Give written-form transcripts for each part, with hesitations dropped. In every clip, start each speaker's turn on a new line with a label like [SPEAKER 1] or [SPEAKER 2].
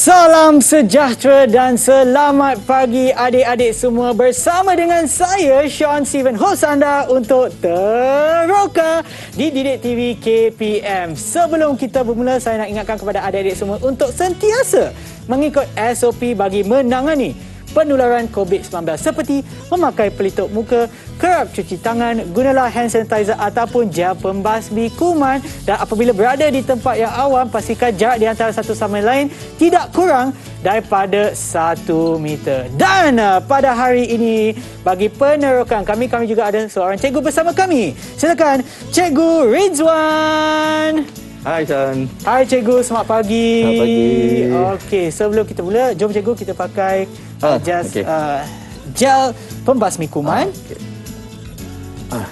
[SPEAKER 1] Salam sejahtera dan selamat pagi adik-adik semua, bersama dengan saya Sean Steven, host anda untuk Teroka di Didik TV KPM. Sebelum kita bermula, saya nak ingatkan kepada adik-adik semua untuk sentiasa mengikut SOP bagi menangani penularan COVID-19 seperti memakai pelitup muka, kerap cuci tangan, gunalah hand sanitizer ataupun gel pembasmi kuman, dan apabila berada di tempat yang awam, pastikan jarak di antara satu sama lain tidak kurang daripada 1 meter. Dan pada hari ini, bagi penerokan kami juga ada seorang cikgu bersama kami. Silakan Cikgu Rizwan.
[SPEAKER 2] Hai Sean.
[SPEAKER 1] Hai Cikgu, selamat pagi.
[SPEAKER 2] Selamat pagi.
[SPEAKER 1] Okey, sebelum kita mula, jom Cikgu kita pakai gel pembasmi kuman.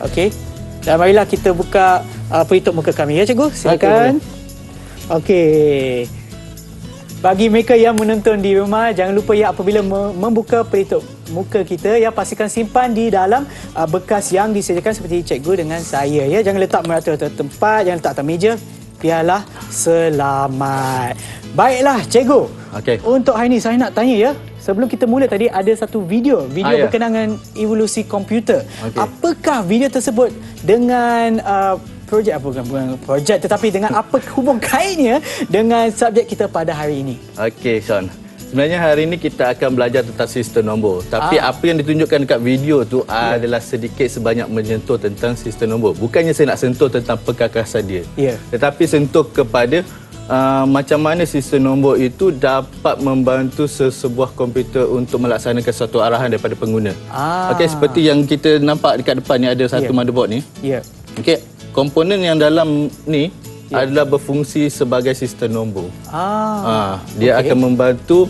[SPEAKER 1] Okey. Dan marilah kita buka pelitup muka kami ya Cikgu. Silakan. Okey. Bagi mereka yang menonton di rumah, jangan lupa ya, apabila membuka pelitup muka kita, ya pastikan simpan di dalam bekas yang disediakan seperti Cikgu dengan saya ya. Jangan letak merata-rata tempat, jangan letak atas meja. Biarlah selamat. Baiklah Cikgu.
[SPEAKER 2] Okey.
[SPEAKER 1] Untuk hari ini saya nak tanya ya. Sebelum kita mula tadi ada satu video berkenaan dengan evolusi komputer. Okay. Apakah video tersebut dengan projek apa, bukan projek, tetapi dengan apa hubung kaitnya dengan subjek kita pada hari ini?
[SPEAKER 2] Okey Sean. Sebenarnya hari ini kita akan belajar tentang sistem nombor. Tapi apa yang ditunjukkan dekat video tu adalah sedikit sebanyak menyentuh tentang sistem nombor. Bukannya saya nak sentuh tentang perkakasan dia. Tetapi sentuh kepada macam mana sistem nombor itu dapat membantu sebuah komputer untuk melaksanakan satu arahan daripada pengguna. Okey, seperti yang kita nampak dekat depan ni ada satu motherboard ni. Okey, komponen yang dalam ni adalah berfungsi sebagai sistem nombor. Dia akan membantu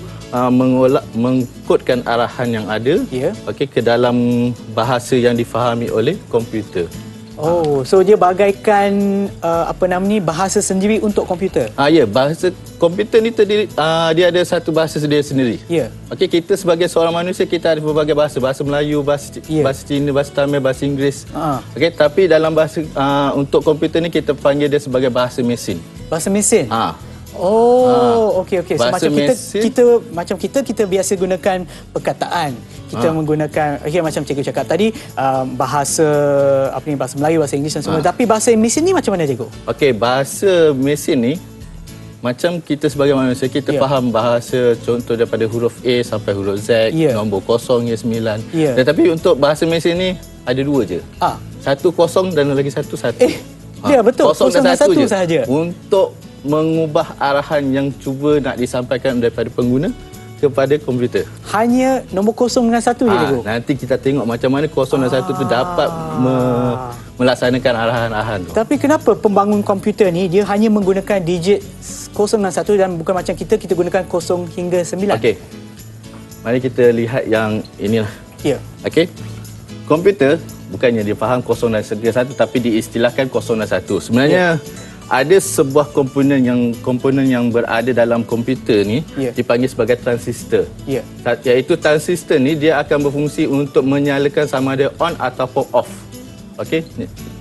[SPEAKER 2] mengkodkan arahan yang ada okey, ke dalam bahasa yang difahami oleh komputer.
[SPEAKER 1] So dia bagaikan bahasa sendiri untuk komputer.
[SPEAKER 2] Ya, bahasa komputer ni terdiri, dia ada satu bahasa dia sendiri. Okey, kita sebagai seorang manusia kita ada berbagai bahasa, bahasa Melayu, bahasa Cina, bahasa Tamil, bahasa Inggeris. Okey, tapi dalam bahasa untuk komputer ni kita panggil dia sebagai bahasa mesin.
[SPEAKER 1] Bahasa mesin. Okey. So macam kita biasa gunakan perkataan. Kita menggunakan macam Cikgu cakap tadi, bahasa bahasa Melayu, bahasa Inggeris dan semua. Tapi bahasa mesin ni macam mana Cikgu? Okey,
[SPEAKER 2] bahasa mesin ni macam kita sebagai manusia, kita faham bahasa contoh daripada huruf A sampai huruf Z, nombor 0 hingga 9. Tetapi untuk bahasa mesin ni ada 2 je. Satu 0 dan lagi satu 1.
[SPEAKER 1] Ya betul.
[SPEAKER 2] 0 dan 1 je
[SPEAKER 1] sahaja.
[SPEAKER 2] Untuk mengubah arahan yang cuba nak disampaikan daripada pengguna kepada komputer.
[SPEAKER 1] Hanya nombor 0 dengan 1 je Cikgu.
[SPEAKER 2] Nanti kita tengok macam mana 0 dan 1 tu dapat melaksanakan arahan-arahan tu.
[SPEAKER 1] Tapi kenapa pembangun komputer ni dia hanya menggunakan digit 0 dan 1 dan bukan macam kita gunakan 0 hingga 9?
[SPEAKER 2] Okey. Mari kita lihat yang inilah. Okey. Komputer bukannya dia faham 0 dan 1 tapi diistilahkan 0 dan 1. Sebenarnya ada sebuah komponen yang berada dalam komputer ni dipanggil sebagai transistor. Iaitu transistor ni dia akan berfungsi untuk menyalakan sama ada on ataupun off. Okey,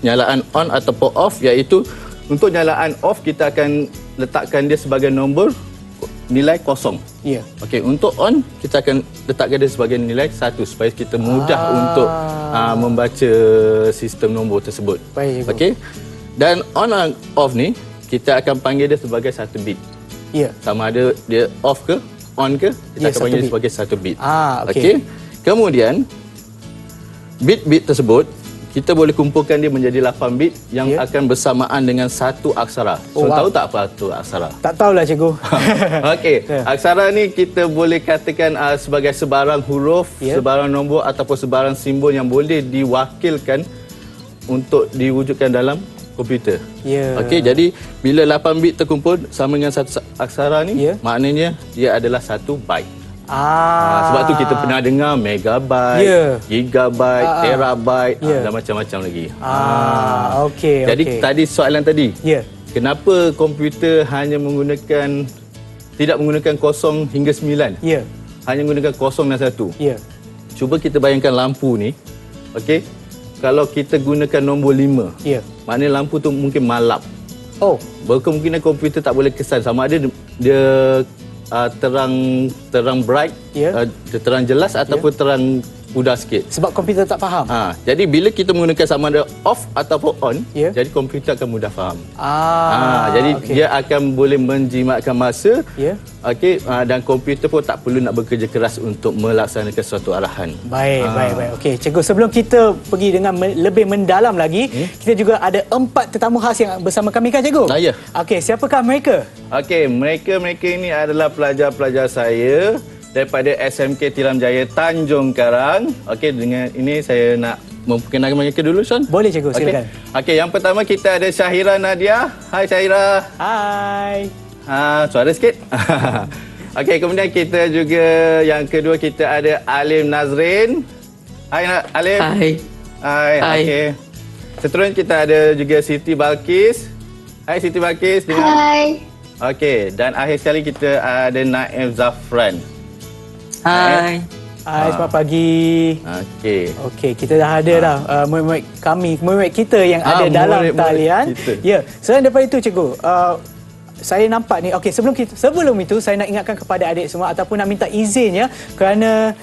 [SPEAKER 2] nyalaan on ataupun off, iaitu untuk nyalaan off kita akan letakkan dia sebagai nombor nilai 0. Okey, untuk on kita akan letakkan dia sebagai nilai 1 supaya kita mudah untuk membaca sistem nombor tersebut. Okey. Dan on and off ni kita akan panggil dia sebagai 1 bit. Sama ada dia off ke on ke, kita akan panggil dia sebagai 1 bit. Okey. Kemudian bit-bit tersebut kita boleh kumpulkan dia menjadi 8 bit yang akan bersamaan dengan satu aksara. Tahu tak apa tu aksara?
[SPEAKER 1] Tak tahulah Cikgu.
[SPEAKER 2] Okey, aksara ni kita boleh katakan sebagai sebarang huruf, sebarang nombor ataupun sebarang simbol yang boleh diwakilkan untuk diwujudkan dalam komputer. Okey, jadi bila 8 bit terkumpul sama dengan satu aksara ni, maknanya dia adalah 1 byte. Sebab tu kita pernah dengar megabyte, gigabyte, terabyte dan macam-macam lagi.
[SPEAKER 1] Okey.
[SPEAKER 2] Jadi tadi soalan tadi. Kenapa komputer hanya tidak menggunakan 0 hingga 9? Hanya menggunakan 0 dan 1. Cuba kita bayangkan lampu ni. Okey. Kalau kita gunakan nombor 5, maknanya lampu tu mungkin malap. Berkemungkinan komputer tak boleh kesan sama ada dia terang bright, terang jelas ataupun terang pudar sikit.
[SPEAKER 1] Sebab komputer tak faham.
[SPEAKER 2] Jadi bila kita menggunakan sama ada off ataupun on, jadi komputer akan mudah faham. Jadi dia akan boleh menjimatkan masa. Dan komputer pun tak perlu nak bekerja keras untuk melaksanakan suatu arahan.
[SPEAKER 1] Baik. Okey, cikgu, sebelum kita pergi dengan lebih mendalam lagi, kita juga ada 4 tetamu khas yang bersama kami, kan cikgu?
[SPEAKER 2] Ya.
[SPEAKER 1] Okey, siapakah mereka?
[SPEAKER 2] Okey, mereka ini adalah pelajar-pelajar saya daripada SMK Tilam Jaya Tanjung Karang. Okey, dengan ini saya nak memperkenalkan mereka dulu, Sean.
[SPEAKER 1] Boleh, cikgu, silakan.
[SPEAKER 2] Okey, yang pertama kita ada Syahira Nadia. Hai Syahira.
[SPEAKER 1] Hai.
[SPEAKER 2] Suara sikit. Okey, kemudian kita juga yang kedua kita ada Alim Nazrin. Hai Alim. Hai. Okey. Seterusnya kita ada juga Siti Balkis. Hai Siti Balkis.
[SPEAKER 3] Hai.
[SPEAKER 2] Okey, dan akhir sekali kita ada Naim Zafran.
[SPEAKER 3] Hai.
[SPEAKER 1] Selamat pagi. Okey, kita dah ada dah murid-murid kita yang ada dalam talian. Ya, selain daripada itu, cikgu, saya nampak ni, okey, sebelum itu saya nak ingatkan kepada adik semua ataupun nak minta izin, ya, kerana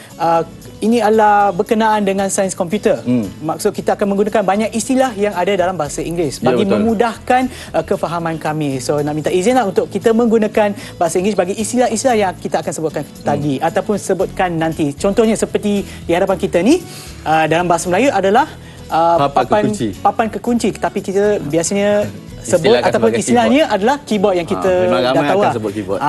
[SPEAKER 1] ini adalah berkenaan dengan sains komputer. Maksud kita akan menggunakan banyak istilah yang ada dalam bahasa Inggeris bagi memudahkan kefahaman kami. So nak minta izin lah untuk kita menggunakan bahasa Inggeris bagi istilah-istilah yang kita akan sebutkan tadi ataupun sebutkan nanti. Contohnya seperti di hadapan kita ni, dalam bahasa Melayu adalah papan kekunci, tapi kita biasanya sebut ataupun istilahnya adalah keyboard yang kita dah tahu.
[SPEAKER 2] Sebut keyboard.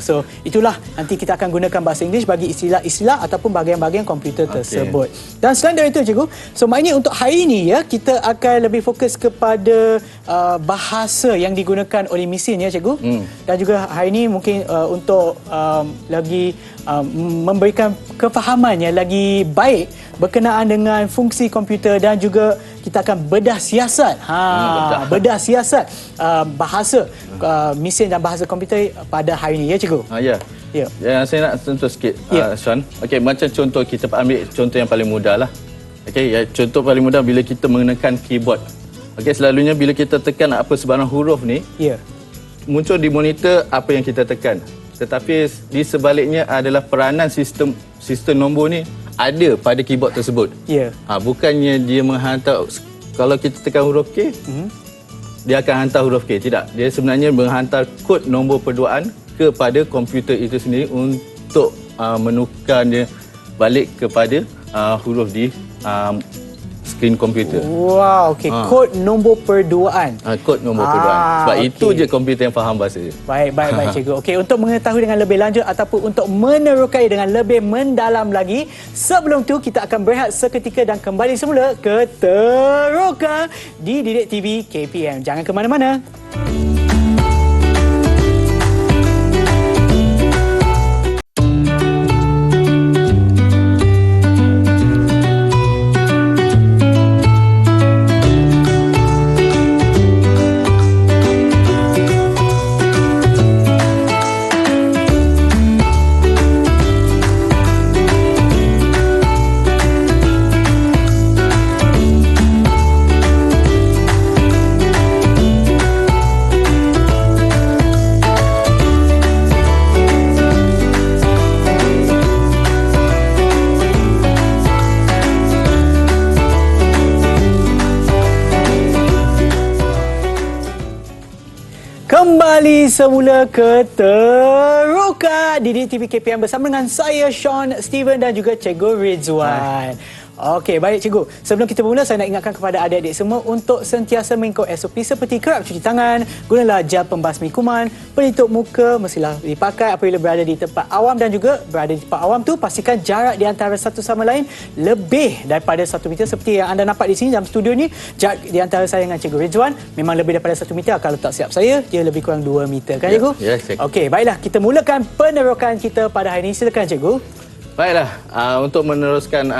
[SPEAKER 1] So itulah nanti kita akan gunakan bahasa Inggeris bagi istilah-istilah ataupun bahagian-bahagian komputer tersebut. Dan selain dari itu, cikgu, so maknanya untuk hari ini, ya, kita akan lebih fokus kepada bahasa yang digunakan oleh mesin, ya, cikgu. Dan juga hari ini mungkin untuk lagi memberikan kefahaman yang lagi baik berkenaan dengan fungsi komputer, dan juga kita akan bedah siasat. Bedah siasat bahasa mesin dan bahasa komputer pada hari ini, ya, cikgu.
[SPEAKER 2] Yang saya nak sentuh sikit, Sean. Okey, macam contoh, kita ambil contoh yang paling mudah lah. Okey, contoh paling mudah bila kita menggunakan keyboard. Okey, selalunya bila kita tekan apa sebarang huruf ni, muncul di monitor apa yang kita tekan. Tetapi di sebaliknya adalah peranan sistem nombor ni ada pada keyboard tersebut. Bukannya dia menghantar, kalau kita tekan huruf K, dia akan hantar huruf K. Tidak, dia sebenarnya menghantar kod nombor perduaan kepada komputer itu sendiri untuk menukarnya balik kepada huruf di skrin komputer.
[SPEAKER 1] Wow, okey. Kod nombor perduaan.
[SPEAKER 2] Kod nombor perduaan. Sebab itu je komputer yang faham bahasa.
[SPEAKER 1] Baik, cikgu. Okey, untuk mengetahui dengan lebih lanjut ataupun untuk menerokai dengan lebih mendalam lagi, sebelum tu kita akan berehat seketika dan kembali semula ke Teroka di Didik TV KPM. Jangan ke mana-mana. Kembali semula ke Teroka di DTV KPM bersama dengan saya, Sean, Steven dan juga Cikgu Rizwan. Okey, baik, cikgu. Sebelum kita bermula, saya nak ingatkan kepada adik-adik semua untuk sentiasa mengikut SOP seperti kerap cuci tangan, gunalah gel pembasmi kuman, pelitup muka mestilah dipakai apabila berada di tempat awam, dan juga berada di tempat awam tu pastikan jarak di antara satu sama lain lebih daripada 1 meter. Seperti yang anda nampak di sini dalam studio ni, jarak di antara saya dengan Cikgu Rizwan memang lebih daripada 1 meter. Kalau tak siap saya, dia lebih kurang 2 meter. Kan, cikgu?
[SPEAKER 2] Ya,
[SPEAKER 1] okey, baiklah. Kita mulakan penerokan kita pada hari ini. Silakan, cikgu.
[SPEAKER 2] Baiklah, untuk meneruskan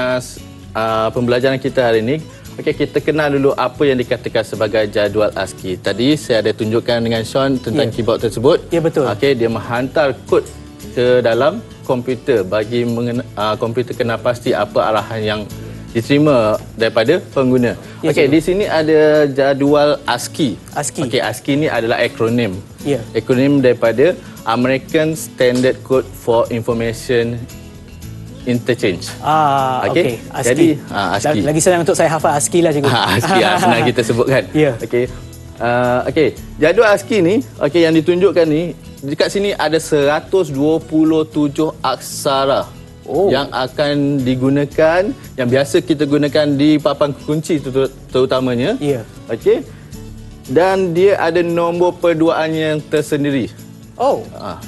[SPEAKER 2] pembelajaran kita hari ini, kita kenal dulu apa yang dikatakan sebagai jadual ASCII. Tadi saya ada tunjukkan dengan Sean tentang keyboard tersebut.
[SPEAKER 1] Ya, betul.
[SPEAKER 2] Dia menghantar kod ke dalam komputer bagi komputer kena pasti apa arahan yang diterima daripada pengguna. Di sini ada jadual ASCII. ASCII ni adalah akronim. Akronim daripada American Standard Code for Information Interchange.
[SPEAKER 1] Okey. ASCII.
[SPEAKER 2] Jadi ASCII.
[SPEAKER 1] Lagi senang untuk saya hafal ASCII lah cikgu.
[SPEAKER 2] ASCII senang kita sebutkan.
[SPEAKER 1] Ya.
[SPEAKER 2] Okey. Okey, jadual ASCII ni, okey, yang ditunjukkan ni, dekat sini ada 127 aksara yang akan digunakan, yang biasa kita gunakan di papan kunci terutamanya.
[SPEAKER 1] Ya.
[SPEAKER 2] Okey. Dan dia ada nombor perduaan yang tersendiri.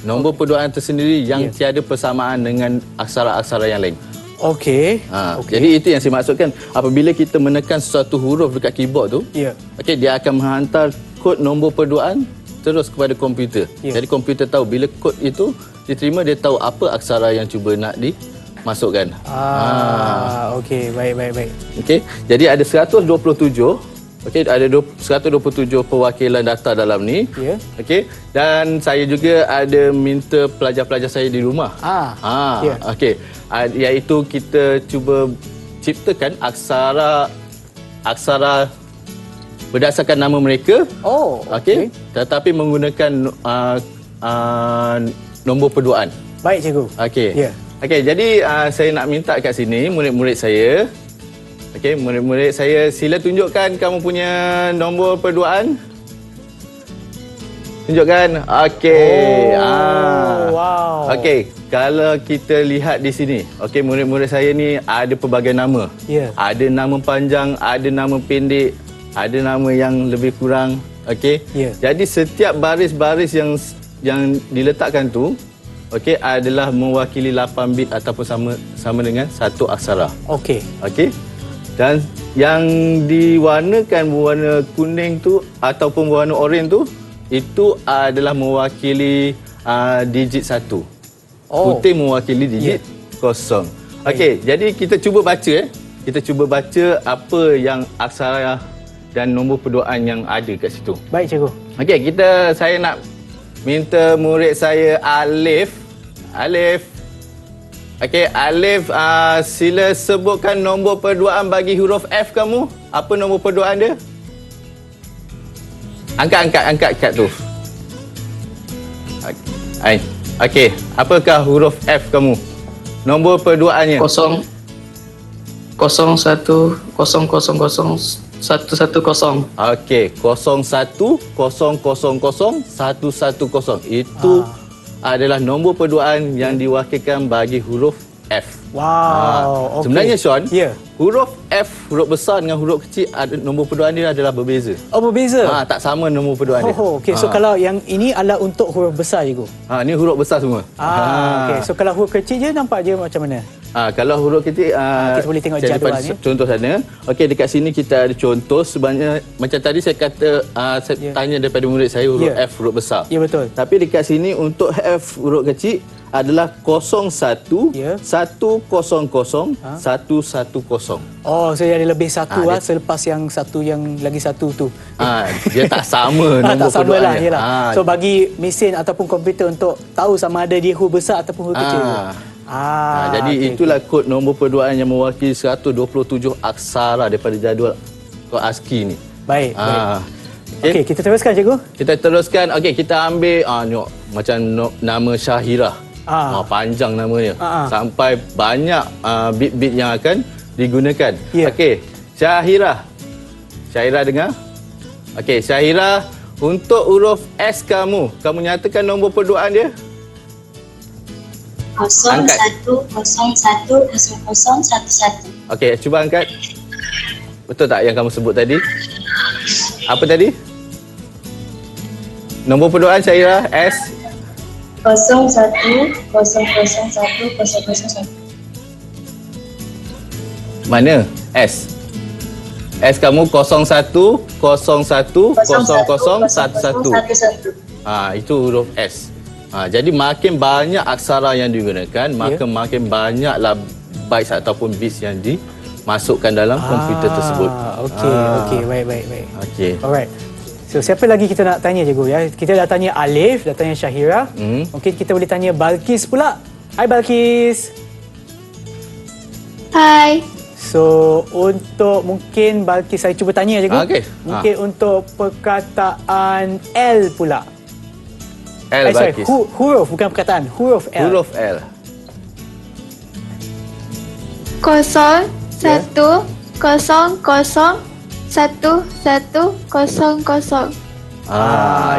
[SPEAKER 2] Nombor perduaan tersendiri yang tiada persamaan dengan aksara-aksara yang lain.
[SPEAKER 1] Okey.
[SPEAKER 2] Jadi itu yang saya maksudkan. Apabila kita menekan sesuatu huruf dekat keyboard tu, okey, dia akan menghantar kod nombor perduaan terus kepada komputer. Jadi komputer tahu bila kod itu diterima, dia tahu apa aksara yang cuba nak dimasukkan.
[SPEAKER 1] Okey, baik.
[SPEAKER 2] Okey, jadi ada 127. Okey, ada 127 perwakilan data dalam ni. Okey, dan saya juga ada minta pelajar-pelajar saya di rumah. Okey, iaitu kita cuba ciptakan aksara berdasarkan nama mereka. Okey, tetapi menggunakan nombor perduaan.
[SPEAKER 1] Baik cikgu.
[SPEAKER 2] Okey. Okey, jadi saya nak minta kat sini murid-murid saya. Okey, murid-murid saya, sila tunjukkan kamu punya nombor perduaan. Tunjukkan. Okey.
[SPEAKER 1] Wow.
[SPEAKER 2] Okey, kalau kita lihat di sini, okey, murid-murid saya ni ada pelbagai nama. Ada nama panjang, ada nama pendek, ada nama yang lebih kurang. Okey. Jadi setiap baris-baris yang diletakkan tu, okey, adalah mewakili 8 bit ataupun sama dengan satu aksara. Okey. Dan yang diwarnakan berwarna kuning tu ataupun berwarna oranye tu, itu adalah mewakili digit 1. Putih mewakili digit 0. Okey, jadi kita cuba baca Kita cuba baca apa yang aksara dan nombor perduaan yang ada kat situ.
[SPEAKER 1] Baik cikgu.
[SPEAKER 2] Okey, saya nak minta murid saya Alif. Okey, Alif, sila sebutkan nombor perduaan bagi huruf F kamu. Apa nombor perduaan dia? Angkat kat tu. Okey, apakah huruf F kamu? Nombor perduaannya?
[SPEAKER 3] 0 1 0 0 0 110.
[SPEAKER 2] Okey, 01 000 110. Itu adalah nombor perduaan yang diwakilkan bagi huruf F.
[SPEAKER 1] Wow.
[SPEAKER 2] Sebenarnya Sean, huruf F, huruf besar dengan huruf kecil, nombor perduaan dia adalah berbeza.
[SPEAKER 1] Berbeza?
[SPEAKER 2] Tak sama nombor perduaan dia.
[SPEAKER 1] Okey, so kalau yang ini adalah untuk huruf besar cikgu.
[SPEAKER 2] Ini huruf besar semua.
[SPEAKER 1] Okey, so kalau huruf kecil je nampak je macam mana?
[SPEAKER 2] Kalau huruf kecil,
[SPEAKER 1] kita boleh tengok jadualnya.
[SPEAKER 2] Contoh sana. Okey, dekat sini kita ada contoh sebanyak, macam tadi saya kata, saya tanya daripada murid saya huruf F, huruf besar.
[SPEAKER 1] Ya, betul.
[SPEAKER 2] Tapi dekat sini untuk F huruf kecil adalah 01 100 110.
[SPEAKER 1] So dia ada lebih satu selepas yang satu yang lagi satu tu.
[SPEAKER 2] Dia tak sama nombor
[SPEAKER 1] tak sama lah,
[SPEAKER 2] perduaannya.
[SPEAKER 1] So bagi mesin ataupun komputer untuk tahu sama ada dia huruf besar ataupun huruf kecil.
[SPEAKER 2] Jadi itulah kod nombor perduaan yang mewakili 127 aksara daripada jadual ASCII ni.
[SPEAKER 1] Baik. Okey, kita teruskan cikgu.
[SPEAKER 2] Kita teruskan. Okey, kita ambil tengok macam nama Syahirah. Panjang namanya. Sampai banyak bit-bit yang akan digunakan. Okey, Syahirah. Syahirah dengar? Okey, Syahirah, untuk huruf S kamu nyatakan nombor perduaan dia.
[SPEAKER 4] 0 1 0 1 0 0 1 1.
[SPEAKER 2] Okey, cuba angkat. Betul tak yang kamu sebut tadi? Apa tadi? Nombor perduaan Syahirah S
[SPEAKER 4] 0 1 0 0 1 0 0 1.
[SPEAKER 2] Mana? S. S kamu 01 01 00 11. Itu huruf S. Jadi makin banyak aksara yang digunakan, maka makin banyaklah bytes ataupun bits yang dimasukkan dalam komputer tersebut.
[SPEAKER 1] Okey, baik.
[SPEAKER 2] Okey.
[SPEAKER 1] Alright. So siapa lagi kita nak tanya cikgu ya? Kita dah tanya Alif, dah tanya Syahirah. Mungkin kita boleh tanya Balkis pula. Hai Balkis.
[SPEAKER 4] Hai.
[SPEAKER 1] So untuk mungkin Balkis saya cuba tanya cikgu.
[SPEAKER 2] Okey.
[SPEAKER 1] Mungkin untuk perkataan L pula.
[SPEAKER 2] L
[SPEAKER 1] sorry,
[SPEAKER 2] Balkis.
[SPEAKER 1] huruf bukan perkataan. Huruf L.
[SPEAKER 2] Huruf L.
[SPEAKER 5] 0 1 0 0 1 1 0 0.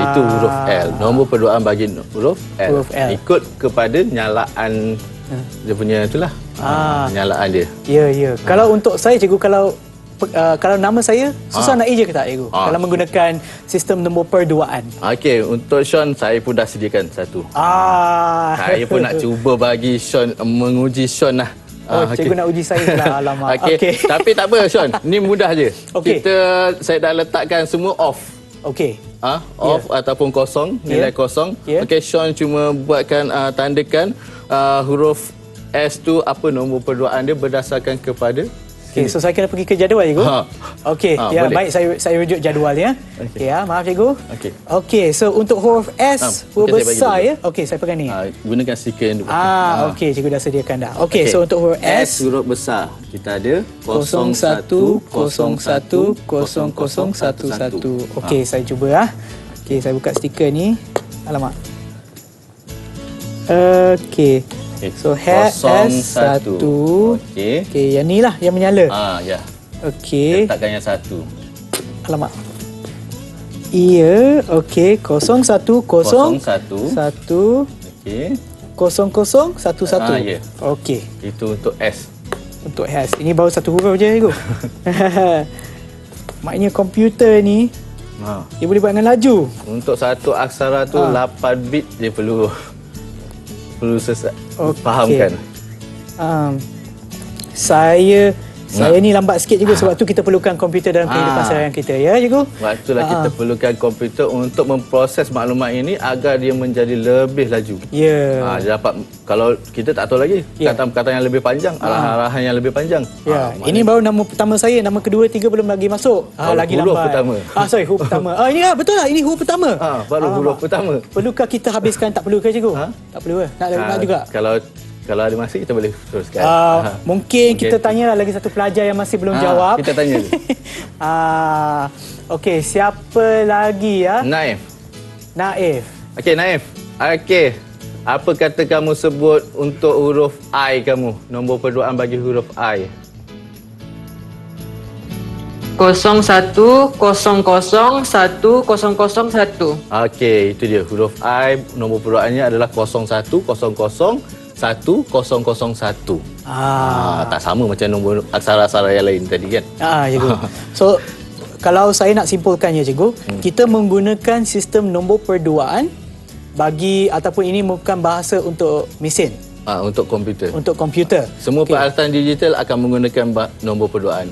[SPEAKER 2] Itu huruf L. Nombor perduaan bagi huruf L.
[SPEAKER 1] Huruf L.
[SPEAKER 2] Ikut kepada nyalaan dia punya itulah. Nyalaan dia.
[SPEAKER 1] Ya. Kalau untuk saya cikgu, kalau nama saya susah nak eja ke tak cikgu? Kalau menggunakan sistem nombor perduaan.
[SPEAKER 2] Okey, untuk Sean saya pun dah sediakan satu. Saya pun nak cuba bagi Sean, menguji Sean lah.
[SPEAKER 1] Cikgu nak uji saya lah, alamak.
[SPEAKER 2] Okey. Tapi tak apa Sean, ni mudah je.
[SPEAKER 1] Okey.
[SPEAKER 2] Saya dah letakkan semua off.
[SPEAKER 1] Okey.
[SPEAKER 2] Off ataupun kosong, nilai kosong. Okey, Sean cuma buatkan tandakan huruf S tu apa nombor perduaan dia berdasarkan kepada.
[SPEAKER 1] Okey, so saya kena pergi ke jadual cikgu? Okey, ya
[SPEAKER 2] boleh.
[SPEAKER 1] baik, saya rujuk jadual ya. Okey ya, maaf cikgu. Okey, so untuk huruf S, huruf
[SPEAKER 2] mungkin saya
[SPEAKER 1] besar
[SPEAKER 2] bagi
[SPEAKER 1] ya. Okey, saya pegang ni.
[SPEAKER 2] Gunakan stiker yang
[SPEAKER 1] Okey, cikgu dah sediakan dah. Okey, so untuk huruf S,
[SPEAKER 2] huruf besar kita ada
[SPEAKER 1] 01010011. Okey, saya cuba ah. Okey, saya buka stiker ni. Alamak. Okey. So S1.
[SPEAKER 2] Okey.
[SPEAKER 1] Okey, yang ni lah yang menyala.
[SPEAKER 2] Ya.
[SPEAKER 1] Okey.
[SPEAKER 2] Letakkan yang satu.
[SPEAKER 1] Alamak. Iya, okey. 0101.
[SPEAKER 2] Okey.
[SPEAKER 1] 0011.
[SPEAKER 2] Ya.
[SPEAKER 1] Okey.
[SPEAKER 2] Itu untuk S.
[SPEAKER 1] Untuk S. Ini baru satu huruf je cikgu. Maknanya komputer ni dia boleh buat dengan laju.
[SPEAKER 2] Untuk satu aksara tu 8 bit dia perlu fahamkan.
[SPEAKER 1] Saya ni lambat sikit juga sebab tu kita perlukan komputer dalam kehidupan seharian kita ya cikgu.
[SPEAKER 2] Waktulah kita perlukan komputer untuk memproses maklumat ini agar dia menjadi lebih laju.
[SPEAKER 1] Ya.
[SPEAKER 2] Dia dapat, kalau kita tak tahu lagi perkataan-perkataan yang lebih panjang, arahan-arahan yang lebih panjang.
[SPEAKER 1] Ya. Ini baru nama pertama saya, nama kedua, tiga belum lagi masuk. Lagi
[SPEAKER 2] huruf
[SPEAKER 1] lambat.
[SPEAKER 2] pertama.
[SPEAKER 1] Sorry, huruf pertama. Ini betul lah, ini huruf pertama.
[SPEAKER 2] Baru huruf pertama.
[SPEAKER 1] Perlukah kita habiskan? Tak perlu ke cikgu? Tak perlu ke? Nak juga?
[SPEAKER 2] Kalau ada masa kita boleh teruskan.
[SPEAKER 1] Mungkin kita tanyalah lagi satu pelajar yang masih belum jawab.
[SPEAKER 2] Kita tanya.
[SPEAKER 1] Okey, siapa lagi ya?
[SPEAKER 2] Naif. Okey, Naif. Okey. Apa kata kamu sebut untuk huruf I kamu? Nombor perduaan bagi huruf I.
[SPEAKER 3] 01001001.
[SPEAKER 2] Okey, itu dia. Huruf I, nombor perduaannya adalah 01001001. Tak sama macam nombor aksara-aksara yang lain tadi kan?
[SPEAKER 1] Cikgu. So, kalau saya nak simpulkannya cikgu, kita menggunakan sistem nombor perduaan bagi, ataupun ini bukan bahasa untuk mesin.
[SPEAKER 2] Untuk komputer.
[SPEAKER 1] Untuk komputer.
[SPEAKER 2] Semua peralatan digital akan menggunakan nombor perduaan.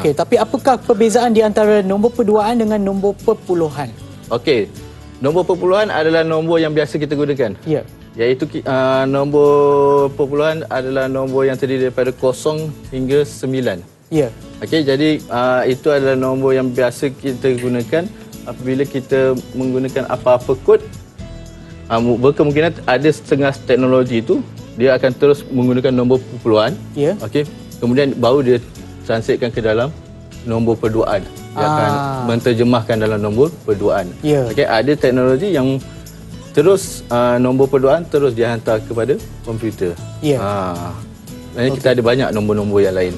[SPEAKER 1] Okey. Tapi apakah perbezaan di antara nombor perduaan dengan nombor perpuluhan?
[SPEAKER 2] Okey. Nombor perpuluhan adalah nombor yang biasa kita gunakan.
[SPEAKER 1] Ya.
[SPEAKER 2] Iaitu nombor perpuluhan adalah nombor yang terdiri daripada 0 hingga 9.
[SPEAKER 1] Ya.
[SPEAKER 2] Okey, jadi itu adalah nombor yang biasa kita gunakan apabila kita menggunakan apa-apa kod. Berkemungkinan ada setengah teknologi itu dia akan terus menggunakan nombor perpuluhan.
[SPEAKER 1] Ya.
[SPEAKER 2] Okey, kemudian baru dia transitkan ke dalam nombor perduaan. Dia akan menterjemahkan dalam nombor perduaan.
[SPEAKER 1] Ya.
[SPEAKER 2] Okey, ada teknologi yang terus nombor perduaan terus dihantar kepada komputer.
[SPEAKER 1] Ya.
[SPEAKER 2] Kita ada banyak nombor-nombor yang lain.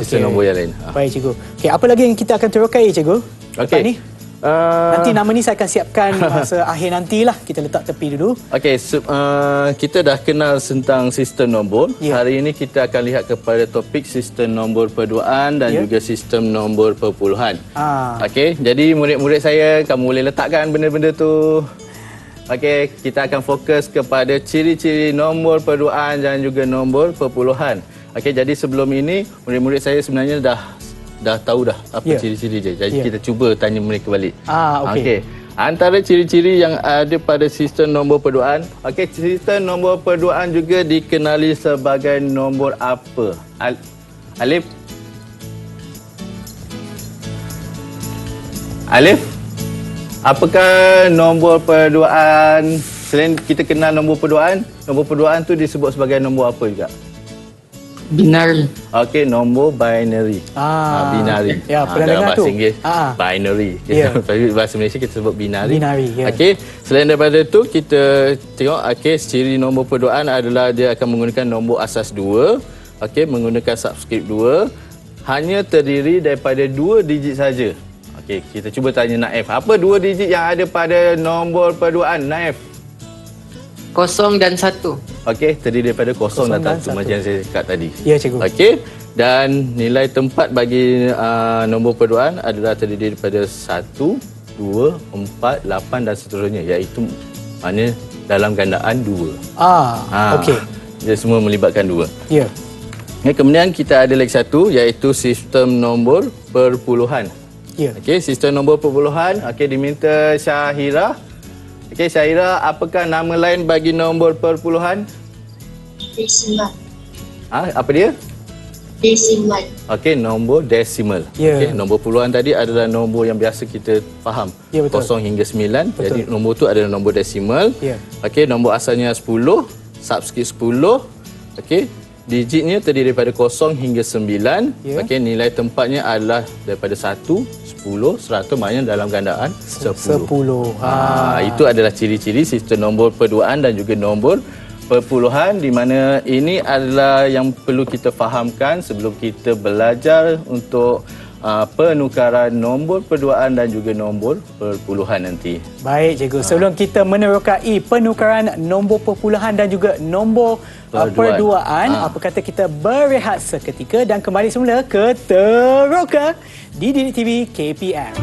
[SPEAKER 2] Sistem nombor yang lain.
[SPEAKER 1] Baik cikgu. Okey, apa lagi yang kita akan terokai cikgu?
[SPEAKER 2] Okey.
[SPEAKER 1] Ni? Nanti nama ni saya akan siapkan masa akhir nantilah. Kita letak tepi dulu.
[SPEAKER 2] Okey, kita dah kenal tentang sistem nombor. Hari ini kita akan lihat kepada topik sistem nombor perduaan dan juga sistem nombor perpuluhan. Okey, jadi murid-murid saya, kamu boleh letakkan benda-benda tu. Okey, kita akan fokus kepada ciri-ciri nombor perduaan dan juga nombor perpuluhan. Okey, jadi sebelum ini murid-murid saya sebenarnya dah tahu dah apa ciri-ciri dia. Jadi kita cuba tanya mereka balik. Okey. Antara ciri-ciri yang ada pada sistem nombor perduaan, okey, sistem nombor perduaan juga dikenali sebagai nombor apa? Alif. Apakah nombor perduaan, selain kita kenal nombor perduaan tu disebut sebagai nombor apa juga?
[SPEAKER 3] Binary.
[SPEAKER 2] Okey, nombor binary. Binary.
[SPEAKER 1] Ya, pernah
[SPEAKER 2] dalam
[SPEAKER 1] dengar
[SPEAKER 2] bahasa
[SPEAKER 1] tu.
[SPEAKER 2] Inggeris, binary.
[SPEAKER 1] Ya.
[SPEAKER 2] Tapi bahasa Malaysia kita sebut binary.
[SPEAKER 1] Binary, ya.
[SPEAKER 2] Okey, selain daripada tu kita tengok ciri nombor perduaan adalah dia akan menggunakan nombor asas 2. Okey, menggunakan subscript 2. Hanya terdiri daripada 2 digit saja. Okey, kita cuba tanya Naif. Apa 2 digit yang ada pada nombor perduaan, Naif?
[SPEAKER 3] 0 dan 1.
[SPEAKER 2] Okey, terdiri daripada 0 dan
[SPEAKER 1] dan
[SPEAKER 2] 1
[SPEAKER 1] 1.
[SPEAKER 2] macam saya cakap tadi.
[SPEAKER 1] Ya, cikgu.
[SPEAKER 2] Okey, dan nilai tempat bagi nombor perduaan adalah terdiri daripada 1, 2, 4, 8 dan seterusnya, iaitu maknanya dalam gandaan 2.
[SPEAKER 1] Okey.
[SPEAKER 2] Dia semua melibatkan 2.
[SPEAKER 1] Ya.
[SPEAKER 2] Kemudian kita ada lagi satu, iaitu sistem nombor perpuluhan.
[SPEAKER 1] Ya.
[SPEAKER 2] Okey, sistem nombor perpuluhan. Okey, diminta Syahira. Okey, Syahira, apakah nama lain bagi nombor perpuluhan?
[SPEAKER 4] Desimal.
[SPEAKER 2] Apa dia?
[SPEAKER 4] Desimal.
[SPEAKER 2] Okey, nombor desimal.
[SPEAKER 1] Ya.
[SPEAKER 2] Okey, nombor puluhan tadi adalah nombor yang biasa kita faham.
[SPEAKER 1] Ya, betul.
[SPEAKER 2] 0 hingga 9.
[SPEAKER 1] Betul.
[SPEAKER 2] Jadi nombor tu adalah nombor desimal.
[SPEAKER 1] Ya.
[SPEAKER 2] Okey, nombor asalnya 10, subscript 10. Okey, digitnya terdiri daripada 0 hingga 9.
[SPEAKER 1] Ya.
[SPEAKER 2] Okey, nilai tempatnya adalah daripada 1, 10, 100, maknanya dalam gandaan 10.
[SPEAKER 1] 10.
[SPEAKER 2] Itu adalah ciri-ciri sistem nombor perduaan dan juga nombor perpuluhan, di mana ini adalah yang perlu kita fahamkan sebelum kita belajar untuk penukaran nombor perduaan dan juga nombor perpuluhan nanti.
[SPEAKER 1] Baik, cikgu. Sebelum kita menerokai penukaran nombor perpuluhan dan juga nombor perduaan, apa kata kita berehat seketika dan kembali semula ke Teroka di Didik TV KPM.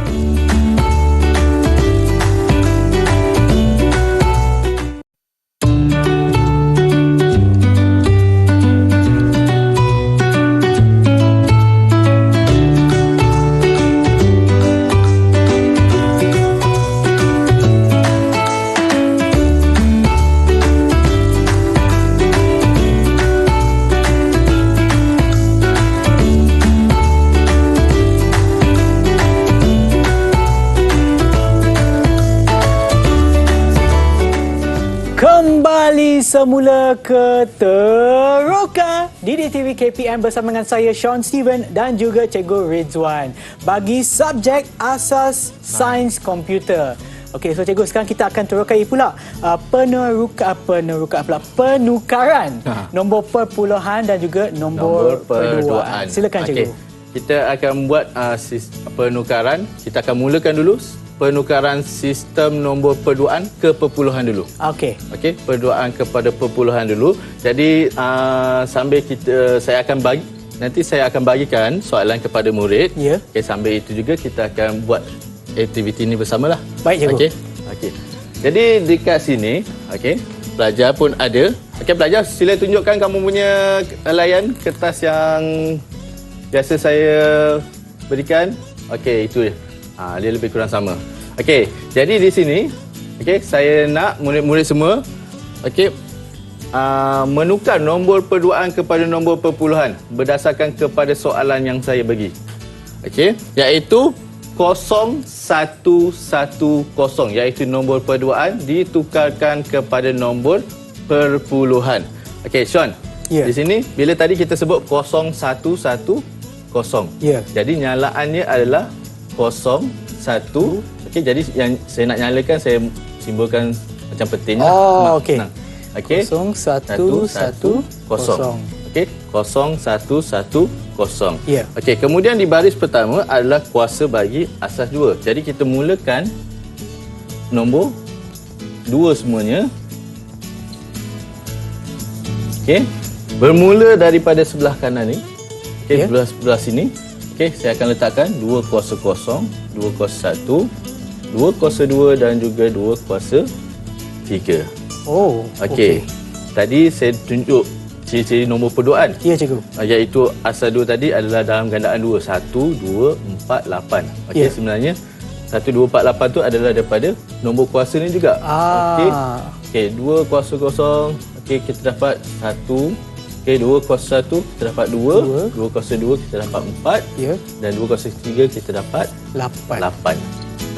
[SPEAKER 1] Kembali semula ke Teroka Didik TV KPM bersama dengan saya Sean Steven dan juga Cikgu Rizwan bagi subjek asas sains komputer. Okey, so cikgu, sekarang kita akan terokai pula penukaran nombor perpuluhan dan juga nombor perduaan. Silakan cikgu.
[SPEAKER 2] Kita akan buat penukaran. Kita akan mulakan dulu penukaran sistem nombor perduaan ke perpuluhan dulu.
[SPEAKER 1] Okey.
[SPEAKER 2] Okey, perduaan kepada perpuluhan dulu. Jadi sambil saya akan bagikan soalan kepada murid.
[SPEAKER 1] Ya.
[SPEAKER 2] Okey, sambil itu juga kita akan buat aktiviti ini bersamalah.
[SPEAKER 1] Baik, cikgu.
[SPEAKER 2] Okey. Jadi dekat sini, okey, pelajar pun ada. Okey, pelajar, sila tunjukkan kamu punya layan kertas yang biasa saya berikan. Okey, itu dia. Dia lebih kurang sama. Okey, jadi di sini, okey, saya nak murid-murid semua, okey, menukar nombor perduaan kepada nombor perpuluhan berdasarkan kepada soalan yang saya bagi. Okey, iaitu 0110, iaitu nombor perduaan ditukarkan kepada nombor perpuluhan. Okey, Sean.
[SPEAKER 1] Ya.
[SPEAKER 2] Di sini bila tadi kita sebut 0110.
[SPEAKER 1] Ya.
[SPEAKER 2] Jadi nyalaannya adalah 01. Okey, jadi yang saya nak nyalakan, saya simbolkan macam petinnya.
[SPEAKER 1] Okey.
[SPEAKER 2] Okey.
[SPEAKER 1] 0110.
[SPEAKER 2] Okey, 0110.
[SPEAKER 1] Ya.
[SPEAKER 2] Okey, kemudian di baris pertama adalah kuasa bagi asas 2. Jadi kita mulakan nombor 2 semuanya. Okey. Bermula daripada sebelah kanan ni. Okey, sebelah sini. Okey, saya akan letakkan 2 kuasa 0, 2 kuasa 1, 2 kuasa 2 dan juga 2 kuasa 3. Okey. Tadi saya tunjuk ciri-ciri nombor perduaan.
[SPEAKER 1] Ya, cikgu.
[SPEAKER 2] Iaitu asal 2 tadi adalah dalam gandaan 2. 1, 2, 4, 8. Okey, sebenarnya 1, 2, 4, 8 tu adalah daripada nombor kuasa ni juga. Okey. Okey, 2 kuasa 0. Okey, kita dapat 1. Okey, 2 kuasa 1 kita dapat 2. 2 kuasa 2 kita dapat 4.
[SPEAKER 1] Ya.
[SPEAKER 2] Dan 2 kuasa 3 kita dapat
[SPEAKER 1] 8.
[SPEAKER 2] 8.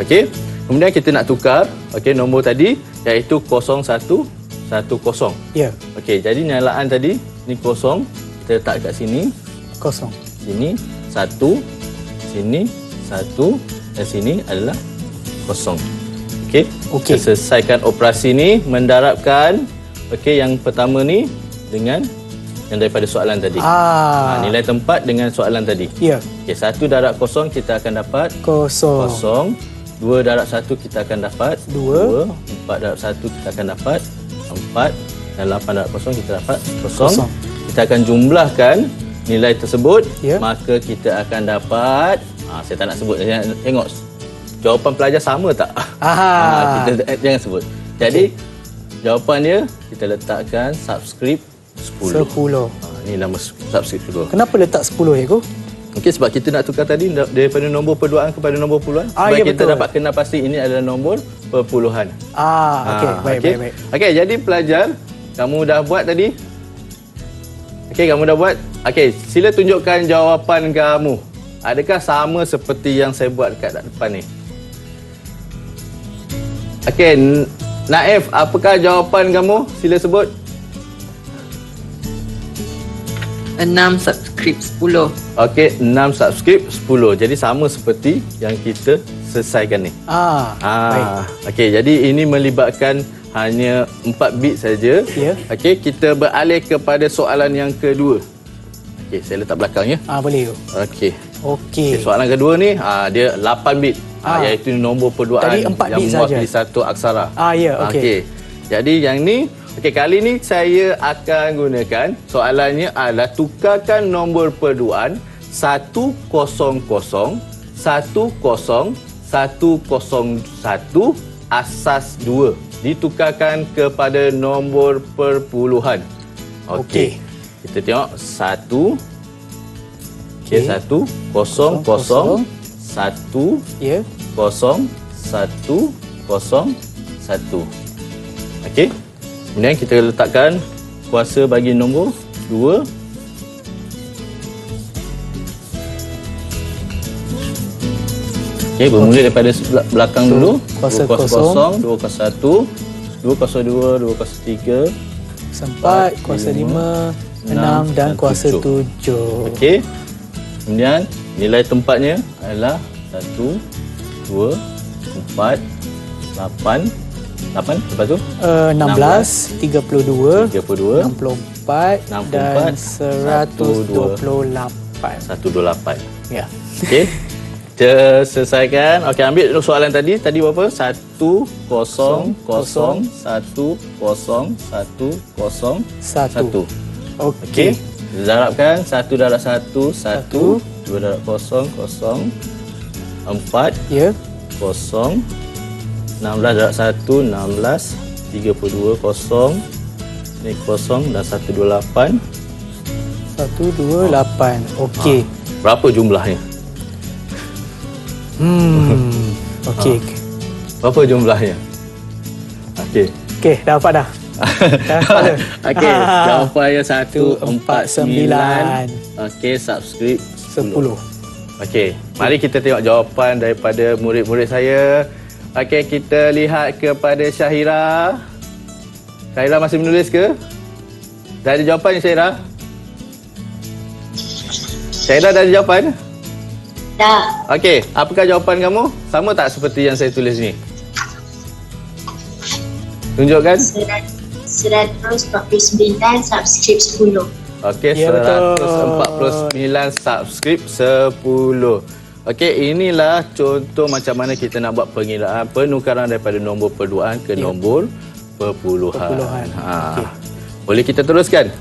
[SPEAKER 2] Okey. Kemudian kita nak tukar nombor tadi iaitu 0110.
[SPEAKER 1] Ya.
[SPEAKER 2] Okey, jadi nyalaan tadi ni 0. kita letak kat sini.
[SPEAKER 1] Kosong.
[SPEAKER 2] Sini 1, sini 1 dan sini adalah kosong. Okey.
[SPEAKER 1] Okey.
[SPEAKER 2] Kita selesaikan operasi ni, mendarabkan yang pertama ni dengan yang daripada soalan tadi. Nilai tempat dengan soalan tadi.
[SPEAKER 1] Ya.
[SPEAKER 2] Okey, 1 darab kosong kita akan dapat
[SPEAKER 1] Kosong.
[SPEAKER 2] kosong. 2 darab 1 kita akan dapat
[SPEAKER 1] 2.
[SPEAKER 2] 4 darab 1 kita akan dapat 4 dan 8 darab kosong kita dapat kosong. Kita akan jumlahkan nilai tersebut, maka kita akan dapat saya tak nak sebut, tengok jawapan pelajar sama tak? Kita jangan sebut. Jadi jawapan dia kita letakkan subscript 10.
[SPEAKER 1] 10.
[SPEAKER 2] Ni nama subscript 10.
[SPEAKER 1] Kenapa letak 10 Eko?
[SPEAKER 2] Okey, sebab kita nak tukar tadi daripada nombor perduaan kepada nombor puluhan. Supaya kita dapat kenal pasti ini adalah nombor perpuluhan.
[SPEAKER 1] Okey, baik.
[SPEAKER 2] Okey, jadi pelajar, kamu dah buat tadi? Okey, kamu dah buat? Okey, sila tunjukkan jawapan kamu. Adakah sama seperti yang saya buat dekat depan ni? Okey, Naif, apakah jawapan kamu? Sila sebut.
[SPEAKER 3] 6 subscript 10.
[SPEAKER 2] Okey, 6 subscript 10. Jadi sama seperti yang kita selesaikan ni.
[SPEAKER 1] Baik.
[SPEAKER 2] Okey, jadi ini melibatkan hanya 4 bit saja.
[SPEAKER 1] Ya.
[SPEAKER 2] Okey, kita beralih kepada soalan yang kedua. Okey, saya letak belakang ya.
[SPEAKER 1] Boleh.
[SPEAKER 2] Okey.
[SPEAKER 1] Okey.
[SPEAKER 2] Soalan kedua ni dia 8 bit. Iaitu nombor perduaan
[SPEAKER 1] tadi 4
[SPEAKER 2] yang
[SPEAKER 1] bit
[SPEAKER 2] mewakili
[SPEAKER 1] saja.
[SPEAKER 2] satu aksara.
[SPEAKER 1] Ya, okey.
[SPEAKER 2] Jadi yang ni, kali ni saya akan gunakan soalannya adalah tukarkan nombor perduaan 100 101 101 asas 2 ditukarkan kepada nombor perpuluhan. Okey. Kita tengok 1 1 0 0 1
[SPEAKER 1] Ya.
[SPEAKER 2] 0 1 0 1. Okey. Kemudian kita letakkan kuasa bagi nombor 2. Okey, bermula daripada belakang dulu.
[SPEAKER 1] Kuasa
[SPEAKER 2] 2 kuasa 1, 2 kuasa 2, 2 kuasa 3,
[SPEAKER 1] 4, kuasa 5, 6 dan kuasa 7.
[SPEAKER 2] Okey. Kemudian nilai tempatnya adalah 1, 2, 4, 8. 8 lepas tu
[SPEAKER 1] 16, 32,
[SPEAKER 2] 32,
[SPEAKER 1] 64 dan 128.
[SPEAKER 2] 128.
[SPEAKER 1] Ya.
[SPEAKER 2] Okey. Kita selesaikan. Okey, ambil soalan tadi. Tadi berapa? 1 0 0 1 0 1 0 1. Okey. Darabkan 1 darab 1 1, 2 darab 0 0, 4
[SPEAKER 1] Ya.
[SPEAKER 2] 0, 16 darab 1 16, 32 0, ni 0 dan 128.
[SPEAKER 1] 128. Okey.
[SPEAKER 2] Berapa jumlahnya?
[SPEAKER 1] Okey.
[SPEAKER 2] Berapa jumlahnya? Okey.
[SPEAKER 1] Okey, dah dapat dah.
[SPEAKER 2] Okey, jawapannya 149.
[SPEAKER 1] 149.
[SPEAKER 2] Okey, subscribe
[SPEAKER 1] 10.
[SPEAKER 2] Okey, mari kita tengok jawapan daripada murid-murid saya. Okey, kita lihat kepada Syahira. Syahira masih menulis ke? Dah ada jawapan Syahira? Syahira dah ada jawapan?
[SPEAKER 4] Dah.
[SPEAKER 2] Okey, apakah jawapan kamu? Sama tak seperti yang saya tulis ni? Tunjukkan.
[SPEAKER 4] 149 subscript 10.
[SPEAKER 2] Okey,
[SPEAKER 1] Ya,
[SPEAKER 2] 149 subscript 10. Okey, inilah contoh macam mana kita nak buat pengiraan penukaran daripada nombor perduaan ke nombor perpuluhan.
[SPEAKER 1] Okey.
[SPEAKER 2] Boleh kita teruskan?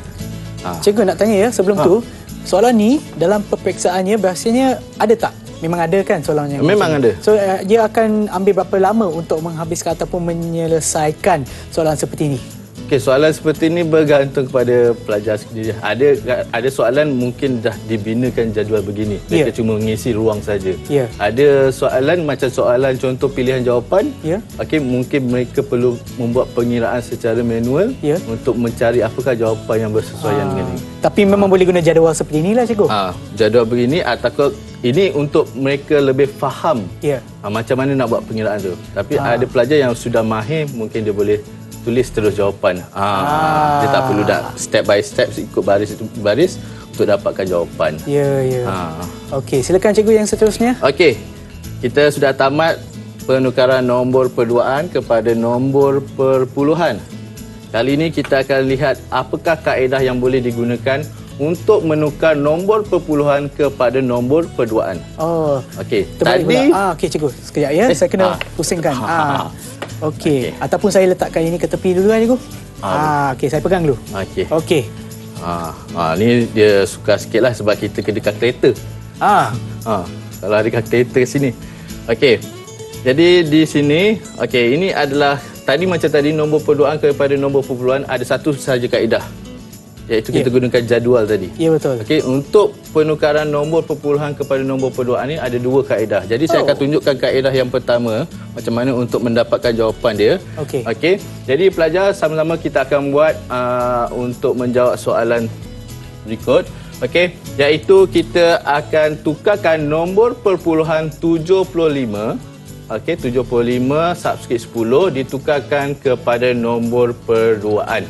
[SPEAKER 1] Cikgu nak tanya ya sebelum tu, soalan ni dalam peperiksaannya biasanya ada tak? Memang ada kan soalannya?
[SPEAKER 2] Memang ada.
[SPEAKER 1] So dia akan ambil berapa lama untuk menghabiskan ataupun menyelesaikan soalan seperti ini?
[SPEAKER 2] Okey, soalan seperti ini bergantung kepada pelajar sendiri. Ada soalan mungkin dah dibinakan jadual begini. Mereka cuma mengisi ruang saja. Ada soalan macam soalan contoh pilihan jawapan. Okey, mungkin mereka perlu membuat pengiraan secara manual untuk mencari apakah jawapan yang bersesuaian dengan ini.
[SPEAKER 1] Tapi memang boleh guna jadual seperti inilah cikgu.
[SPEAKER 2] Jadual begini atau ini untuk mereka lebih faham macam mana nak buat pengiraan tu. Tapi ada pelajar yang sudah mahir, mungkin dia boleh tulis terus jawapan. Dia tak perlu step by step ikut baris untuk dapatkan jawapan.
[SPEAKER 1] Ya. Okey, silakan cikgu yang seterusnya.
[SPEAKER 2] Okey. Kita sudah tamat penukaran nombor perduaan kepada nombor perpuluhan. Kali ini kita akan lihat apakah kaedah yang boleh digunakan untuk menukar nombor perpuluhan kepada nombor perduaan.
[SPEAKER 1] Oh.
[SPEAKER 2] Okey.
[SPEAKER 1] Terbalik
[SPEAKER 2] Tadi
[SPEAKER 1] pula. Okey cikgu, sekejap ya. Saya kena pusingkan. Okey. Ataupun saya letakkan ini ke tepi dulu kan cikgu. Okey, saya pegang dulu. Okey.
[SPEAKER 2] Ni dia suka sikitlah sebab kita kena kalkulator. Kalau ada kalkulator sini. Okey. Jadi di sini, ini adalah tadi macam tadi nombor perduaan kepada nombor perpuluhan ada satu sahaja kaedah. Iaitu kita gunakan jadual tadi.
[SPEAKER 1] Ya, betul.
[SPEAKER 2] Okey, untuk penukaran nombor perpuluhan kepada nombor perduaan ni ada dua kaedah. Jadi saya akan tunjukkan kaedah yang pertama macam mana untuk mendapatkan jawapan dia. Okey. Jadi pelajar sama-sama kita akan buat untuk menjawab soalan berikut. Okey, iaitu kita akan tukarkan nombor perpuluhan 75. Okey, 75 subskrip 10 ditukarkan kepada nombor perduaan.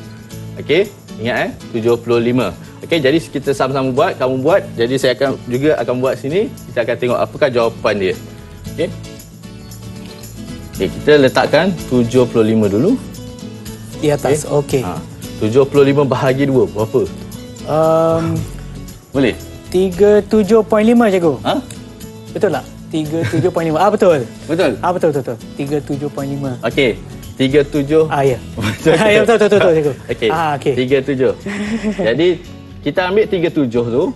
[SPEAKER 2] Okey, ingat 75. Okey, jadi kita sama-sama buat, kamu buat. Jadi saya akan buat sini. Kita akan tengok apakah jawapan dia. Okey. Okey, kita letakkan 75 dulu
[SPEAKER 1] di atas. Okey.
[SPEAKER 2] 75 bahagi 2 berapa? Boleh?
[SPEAKER 1] 37.5 cikgu. Betul tak? 37.5. Betul.
[SPEAKER 2] Betul.
[SPEAKER 1] Betul. 37.5.
[SPEAKER 2] Okey. 37.
[SPEAKER 1] Ya. Ya, betul cikgu.
[SPEAKER 2] Okey. 37. Jadi kita ambil 37 tu.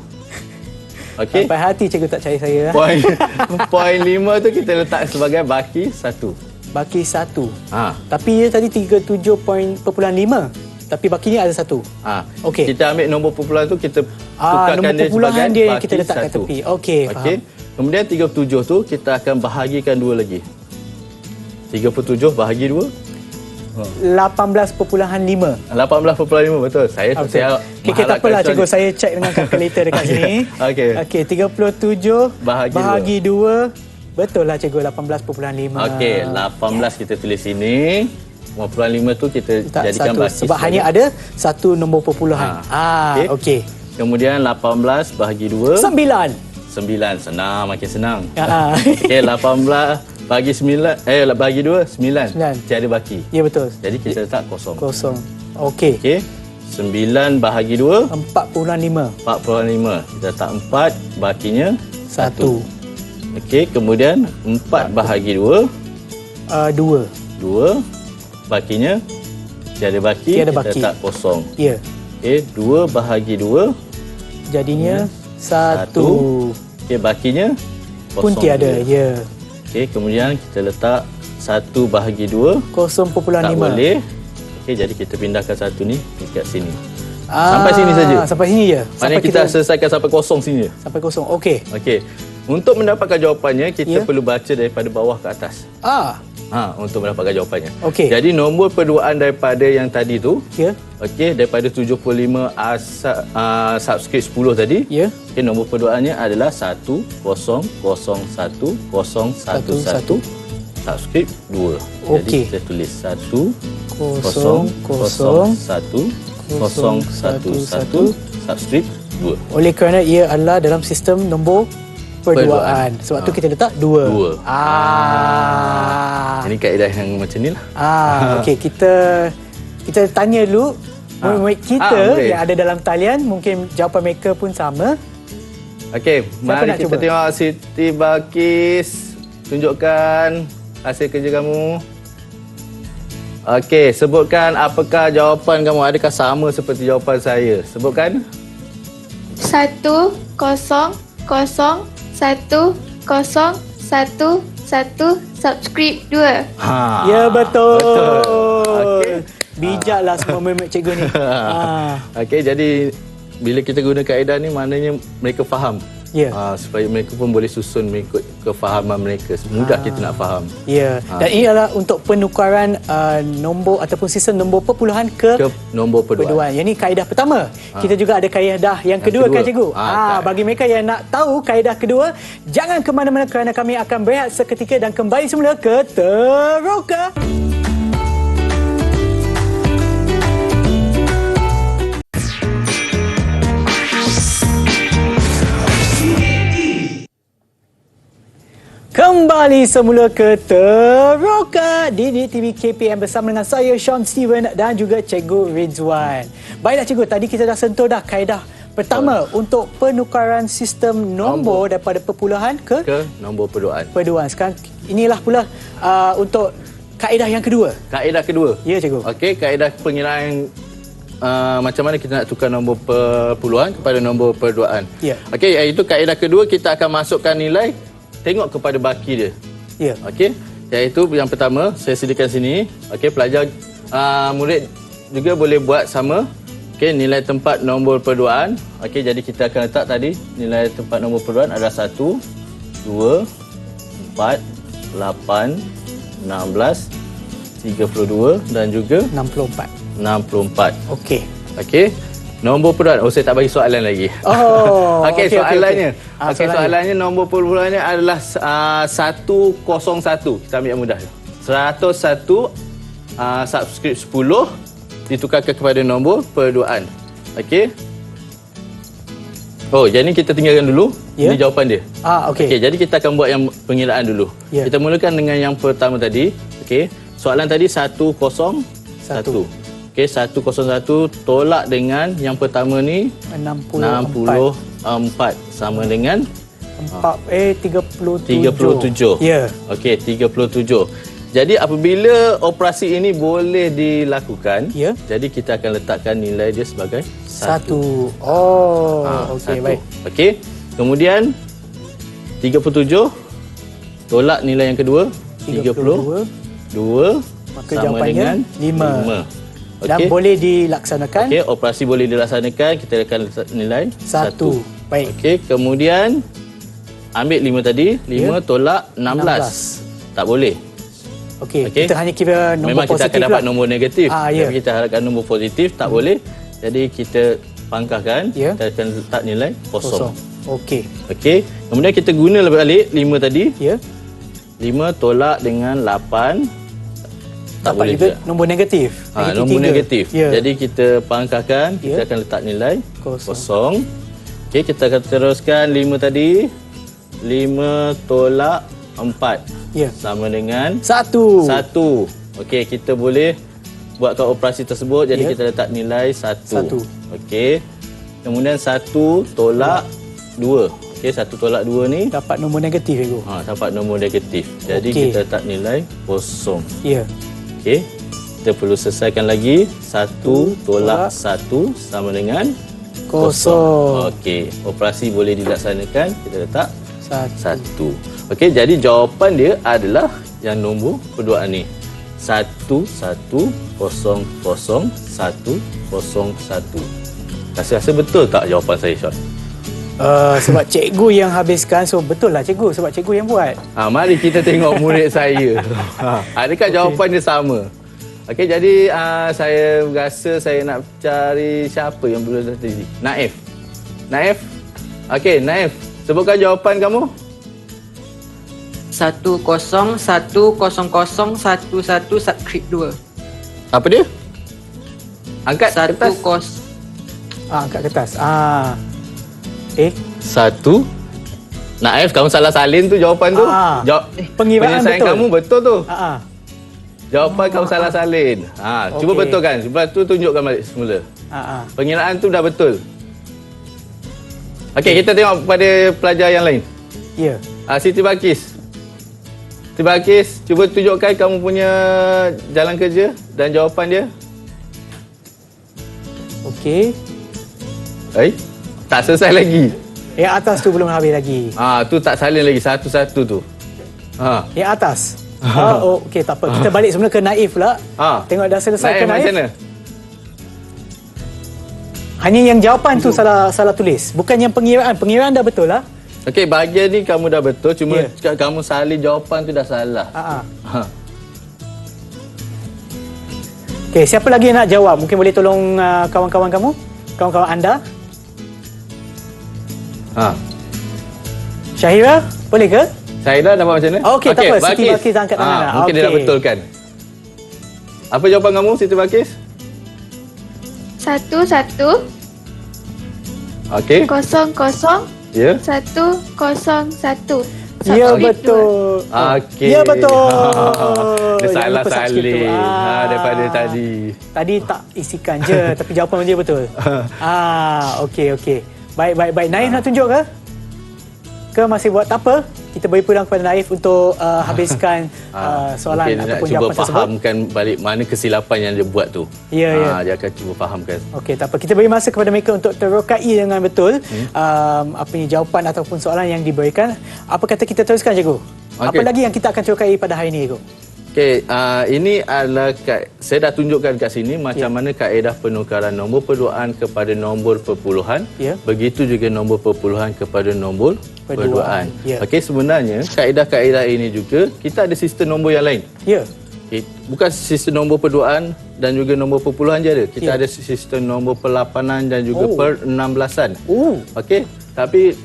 [SPEAKER 2] Okey.
[SPEAKER 1] Sampai hati cikgu tak percaya saya.
[SPEAKER 2] Poin 5 tu kita letak sebagai baki 1.
[SPEAKER 1] Baki 1. Tapi dia tadi 37.5. Tapi baki ni ada 1. Okey.
[SPEAKER 2] Kita ambil nombor perpuluhan tu kita tukarkan dia sebagai
[SPEAKER 1] dia yang
[SPEAKER 2] baki
[SPEAKER 1] kita letak kat
[SPEAKER 2] 1.
[SPEAKER 1] tepi. Okey, faham.
[SPEAKER 2] Kemudian 37 tu kita akan bahagikan 2 lagi. 37 bahagi 2
[SPEAKER 1] 18.5.
[SPEAKER 2] 18.5 betul. Saya
[SPEAKER 1] Okey, tak apalah cikgu, saya check dengan kalkulator dekat sini. Okey, 37 bahagi 2. Betul lah cikgu, 18.5.
[SPEAKER 2] Okey, 18 kita tulis sini. 5.5 tu kita jadikan baki.
[SPEAKER 1] Sebab hanya ada satu nombor perpuluhan. Okey.
[SPEAKER 2] Kemudian 18 bahagi 2.
[SPEAKER 1] 9.
[SPEAKER 2] 9. Senang, makin senang. Okey, 18 bagi 9 bagi 2 9. Tiada baki.
[SPEAKER 1] Ya, betul.
[SPEAKER 2] Jadi kita letak kosong.
[SPEAKER 1] Okey.
[SPEAKER 2] 9 bahagi 2
[SPEAKER 1] 4.5.
[SPEAKER 2] 4.5. Kita letak 4, bakinya 1. Okey, kemudian 4 bahagi 2 2. Bakinya tiada baki. Kita letak kosong.
[SPEAKER 1] Ya.
[SPEAKER 2] Okey, 2 bahagi 2
[SPEAKER 1] jadinya 1.
[SPEAKER 2] Okey, bakinya
[SPEAKER 1] pun tiada. Ya.
[SPEAKER 2] Okey, kemudian kita letak 1 bahagi 2
[SPEAKER 1] 0.5.
[SPEAKER 2] Tak boleh. Okey, jadi kita pindahkan satu ni dekat sini. Sampai sini saja.
[SPEAKER 1] Sampai sini je.
[SPEAKER 2] Maknanya kita selesaikan sampai kosong sini.
[SPEAKER 1] Sampai kosong. Okey.
[SPEAKER 2] Okey. Untuk mendapatkan jawapannya, kita perlu baca daripada bawah ke atas. Untuk mendapatkan jawapannya.
[SPEAKER 1] Okey.
[SPEAKER 2] Jadi nombor perduaan daripada yang tadi tu.
[SPEAKER 1] Ya.
[SPEAKER 2] Okey, daripada 75 subskrip 10 tadi.
[SPEAKER 1] Ya.
[SPEAKER 2] Okey, nombor perduaannya adalah 10010111 subskrip 2. Jadi kita tulis 10010111 subskrip 2.
[SPEAKER 1] Oleh kerana ia adalah dalam sistem nombor perduaan. Sebab tu kita letak 2.
[SPEAKER 2] Ini kaedah yang macam ni lah.
[SPEAKER 1] Okey, kita tanya dulu murid-murid kita yang ada dalam talian, mungkin jawapan mereka pun sama.
[SPEAKER 2] Okey, mari kita tengok Siti Balkis. Tunjukkan hasil kerja kamu. Okey, sebutkan apakah jawapan kamu. Adakah sama seperti jawapan saya? Sebutkan.
[SPEAKER 5] 1 0 0 1 0 1 1 subscribe 2.
[SPEAKER 1] Ya, betul. Okey. Bijaklah semua murid cikgu ni.
[SPEAKER 2] Okey, jadi bila kita guna kaedah ni maknanya mereka faham.
[SPEAKER 1] Ya.
[SPEAKER 2] Supaya mereka pun boleh susun mengikut kefahaman mereka. Mudah kita nak faham.
[SPEAKER 1] Ya. Dan ini adalah untuk penukaran nombor ataupun sistem nombor perpuluhan ke
[SPEAKER 2] nombor perduaan.
[SPEAKER 1] Yang ini kaedah pertama. Kita juga ada kaedah yang kedua kan cikgu? Bagi mereka yang nak tahu kaedah kedua, jangan ke mana-mana kerana kami akan berehat seketika dan kembali semula ke Teroka. Kembali semula ke Teroka di TV KPM bersama dengan saya Sean Steven dan juga Cikgu Rizwan. Baiklah Cikgu, tadi kita dah sentuh dah kaedah pertama untuk penukaran sistem nombor daripada perpuluhan ke
[SPEAKER 2] nombor perduaan.
[SPEAKER 1] Sekarang inilah pula untuk kaedah yang kedua.
[SPEAKER 2] Kaedah kedua.
[SPEAKER 1] Ya Cikgu.
[SPEAKER 2] Okey, kaedah pengiraan macam mana kita nak tukar nombor perpuluhan kepada nombor perduaan.
[SPEAKER 1] Ya.
[SPEAKER 2] Okey, iaitu kaedah kedua kita akan masukkan nilai tengok kepada baki dia.
[SPEAKER 1] Ya.
[SPEAKER 2] Okey, iaitu yang pertama saya sediakan sini. Okey, pelajar murid juga boleh buat sama. Okey, nilai tempat nombor perduaan. Okey, jadi kita akan letak tadi nilai tempat nombor perduaan adalah 1, 2, 4, 8, 16, 32 dan juga 64.
[SPEAKER 1] Okey.
[SPEAKER 2] Okey. Nombor perduaan. Oh, saya tak bagi soalan lagi.
[SPEAKER 1] Oh.
[SPEAKER 2] Okey, soalannya.
[SPEAKER 1] Okey,
[SPEAKER 2] Soalannya nombor perpuluhannya adalah 101. Kita ambil yang mudah. 101 subscript 10 ditukarkan kepada nombor perduaan. Okey. Oh, jadi kita tinggalkan dulu.
[SPEAKER 1] Ya.
[SPEAKER 2] Ini jawapan dia.
[SPEAKER 1] Okey.
[SPEAKER 2] Okey, jadi kita akan buat yang pengiraan dulu.
[SPEAKER 1] Ya.
[SPEAKER 2] Kita mulakan dengan yang pertama tadi. Okey. Soalan tadi 101. Okey, 101 tolak dengan yang pertama ni 64 sama dengan 37.
[SPEAKER 1] Ya.
[SPEAKER 2] Okey, 37. Jadi apabila operasi ini boleh dilakukan,
[SPEAKER 1] Ya.
[SPEAKER 2] jadi kita akan letakkan nilai dia sebagai 1.
[SPEAKER 1] 1. Oh, okey, baik.
[SPEAKER 2] Okey. Kemudian 37 tolak nilai yang kedua 32
[SPEAKER 1] Maka
[SPEAKER 2] sama
[SPEAKER 1] jawapannya
[SPEAKER 2] dengan 5.
[SPEAKER 1] Dan boleh dilaksanakan
[SPEAKER 2] Okey, operasi boleh dilaksanakan, kita akan letak nilai 1.
[SPEAKER 1] 1. Baik.
[SPEAKER 2] Okey, kemudian ambil 5 tadi, 5 tolak 16. Tak boleh.
[SPEAKER 1] Okey,
[SPEAKER 2] Okey.
[SPEAKER 1] kita hanya kira nombor
[SPEAKER 2] Memang kita
[SPEAKER 1] positif
[SPEAKER 2] akan dapat
[SPEAKER 1] lah.
[SPEAKER 2] nombor negatif.
[SPEAKER 1] Ya.
[SPEAKER 2] Tapi kita harapkan nombor positif, tak boleh. Jadi kita pangkahkan,
[SPEAKER 1] Ya.
[SPEAKER 2] kita akan letak nilai kosong.
[SPEAKER 1] Okey.
[SPEAKER 2] Okey, kemudian kita guna balik 5 tadi.
[SPEAKER 1] Ya.
[SPEAKER 2] 5 tolak dengan 8. Tak
[SPEAKER 1] Dapat
[SPEAKER 2] boleh
[SPEAKER 1] juga
[SPEAKER 2] juga.
[SPEAKER 1] nombor negatif.
[SPEAKER 2] Nombor
[SPEAKER 1] 3.
[SPEAKER 2] negatif.
[SPEAKER 1] Ya.
[SPEAKER 2] Jadi kita pangkahkan, kita
[SPEAKER 1] Ya.
[SPEAKER 2] akan letak nilai
[SPEAKER 1] Kosong.
[SPEAKER 2] kosong. Okey, kita akan teruskan 5 tadi. 5 tolak 4
[SPEAKER 1] Ya.
[SPEAKER 2] sama dengan
[SPEAKER 1] 1.
[SPEAKER 2] 1. Okey, kita boleh buatkan operasi tersebut. Jadi
[SPEAKER 1] Ya.
[SPEAKER 2] kita letak nilai 1.
[SPEAKER 1] 1.
[SPEAKER 2] Okey. Kemudian 1 tolak 2. Okey, 1 tolak 2 ni
[SPEAKER 1] Dapat nombor negatif, Cikgu.
[SPEAKER 2] dapat nombor negatif. Jadi
[SPEAKER 1] Okey.
[SPEAKER 2] kita letak nilai kosong.
[SPEAKER 1] Ya.
[SPEAKER 2] Okey. Kita perlu selesaikan lagi. 1 tolak 1 sama dengan
[SPEAKER 1] Kosong.
[SPEAKER 2] Okey. Operasi boleh dilaksanakan. Kita letak
[SPEAKER 1] 1.
[SPEAKER 2] 1. Okey, jadi jawapan dia adalah yang nombor perduaan ni. 1100101. Rasa betul tak jawapan saya, Sean?
[SPEAKER 1] Sebab cikgu yang habiskan, so betul lah cikgu sebab cikgu yang buat.
[SPEAKER 2] Mari kita tengok murid saya. Adakah jawapan dia sama? Okey, jadi saya rasa saya nak cari siapa yang boleh tadi. Naif. Okey, Naif. Sebutkan jawapan kamu.
[SPEAKER 3] 1010011 subscript 2.
[SPEAKER 2] Apa dia? Angkat kertas.
[SPEAKER 1] Angkat kertas.
[SPEAKER 2] Satu. Naif, kamu salah salin tu jawapan tu.
[SPEAKER 1] Pengiraan
[SPEAKER 2] penyelesaian
[SPEAKER 1] betul.
[SPEAKER 2] kamu betul tu. Jawapan kamu
[SPEAKER 1] Ah.
[SPEAKER 2] salah salin. Cuba
[SPEAKER 1] Okey.
[SPEAKER 2] betulkan. Lepas tu tunjukkan balik semula. Pengiraan tu dah betul. Okey, kita tengok pada pelajar yang lain.
[SPEAKER 1] Ya.
[SPEAKER 2] Siti Balqis. Siti Balqis, cuba tunjukkan kamu punya jalan kerja dan jawapan dia.
[SPEAKER 1] Okey.
[SPEAKER 2] Tak selesai lagi.
[SPEAKER 1] Yang atas tu belum habis lagi.
[SPEAKER 2] Tu tak salin lagi satu-satu tu.
[SPEAKER 1] Yang atas. Okey, tak apa. Kita balik semula ke Naif pula. Tengok dah selesai ke
[SPEAKER 2] Naif
[SPEAKER 1] Naif.
[SPEAKER 2] macam mana?
[SPEAKER 1] Hanya yang jawapan tu salah tulis. Bukan yang pengiraan. Pengiraan dah betul lah.
[SPEAKER 2] Okey, bahagian ni kamu dah betul. Cuma
[SPEAKER 1] Ya.
[SPEAKER 2] kamu salin jawapan tu dah salah.
[SPEAKER 1] Okey, siapa lagi yang nak jawab? Mungkin boleh tolong kawan-kawan kamu? Kawan-kawan anda? Syahira, boleh ke?
[SPEAKER 2] Syahira dapat macam mana?
[SPEAKER 1] Okey, tak apa. Siti Balqis angkat tangan dah.
[SPEAKER 2] Mungkin dia dah
[SPEAKER 1] Okey.
[SPEAKER 2] betulkan. Apa jawapan kamu, Siti Balqis?
[SPEAKER 5] 1100
[SPEAKER 2] Okey.
[SPEAKER 5] 101.
[SPEAKER 2] Ya.
[SPEAKER 1] Ya,
[SPEAKER 5] subscribe
[SPEAKER 1] betul.
[SPEAKER 2] Okey.
[SPEAKER 1] Ya, betul.
[SPEAKER 2] Dia
[SPEAKER 1] Jangan
[SPEAKER 2] salah
[SPEAKER 1] lupa subscribe tu.
[SPEAKER 2] salin daripada tadi.
[SPEAKER 1] Tadi tak isikan je, tapi jawapan dia betul. Okey. Baik. Naif nak tunjuk ke? Ke masih buat tak apa? Kita beri peluang kepada Naif untuk habiskan soalan
[SPEAKER 2] mungkin
[SPEAKER 1] ataupun
[SPEAKER 2] dia nak
[SPEAKER 1] jawapan
[SPEAKER 2] cuba
[SPEAKER 1] tersebut.
[SPEAKER 2] fahamkan balik mana kesilapan yang dia buat tu.
[SPEAKER 1] Ya.
[SPEAKER 2] Dia akan cuba fahamkan.
[SPEAKER 1] Okey, tak apa. Kita beri masa kepada mereka untuk terokai dengan betul jawapan ataupun soalan yang diberikan. Apa kata kita teruskan, cikgu? Apa lagi yang kita akan terokai pada hari ini, cikgu?
[SPEAKER 2] Okey, ini adalah saya dah tunjukkan kat sini macam mana kaedah penukaran nombor perduaan kepada nombor perpuluhan.
[SPEAKER 1] Ya.
[SPEAKER 2] Begitu juga nombor perpuluhan kepada nombor perduaan.
[SPEAKER 1] Ya.
[SPEAKER 2] Okey, sebenarnya kaedah-kaedah ini juga kita ada sistem nombor yang lain.
[SPEAKER 1] Ya.
[SPEAKER 2] Okay. Bukan sistem nombor perduaan dan juga nombor perpuluhan je ada. Kita
[SPEAKER 1] Ya.
[SPEAKER 2] ada sistem nombor perlapanan dan juga per-16an. Okey, tapi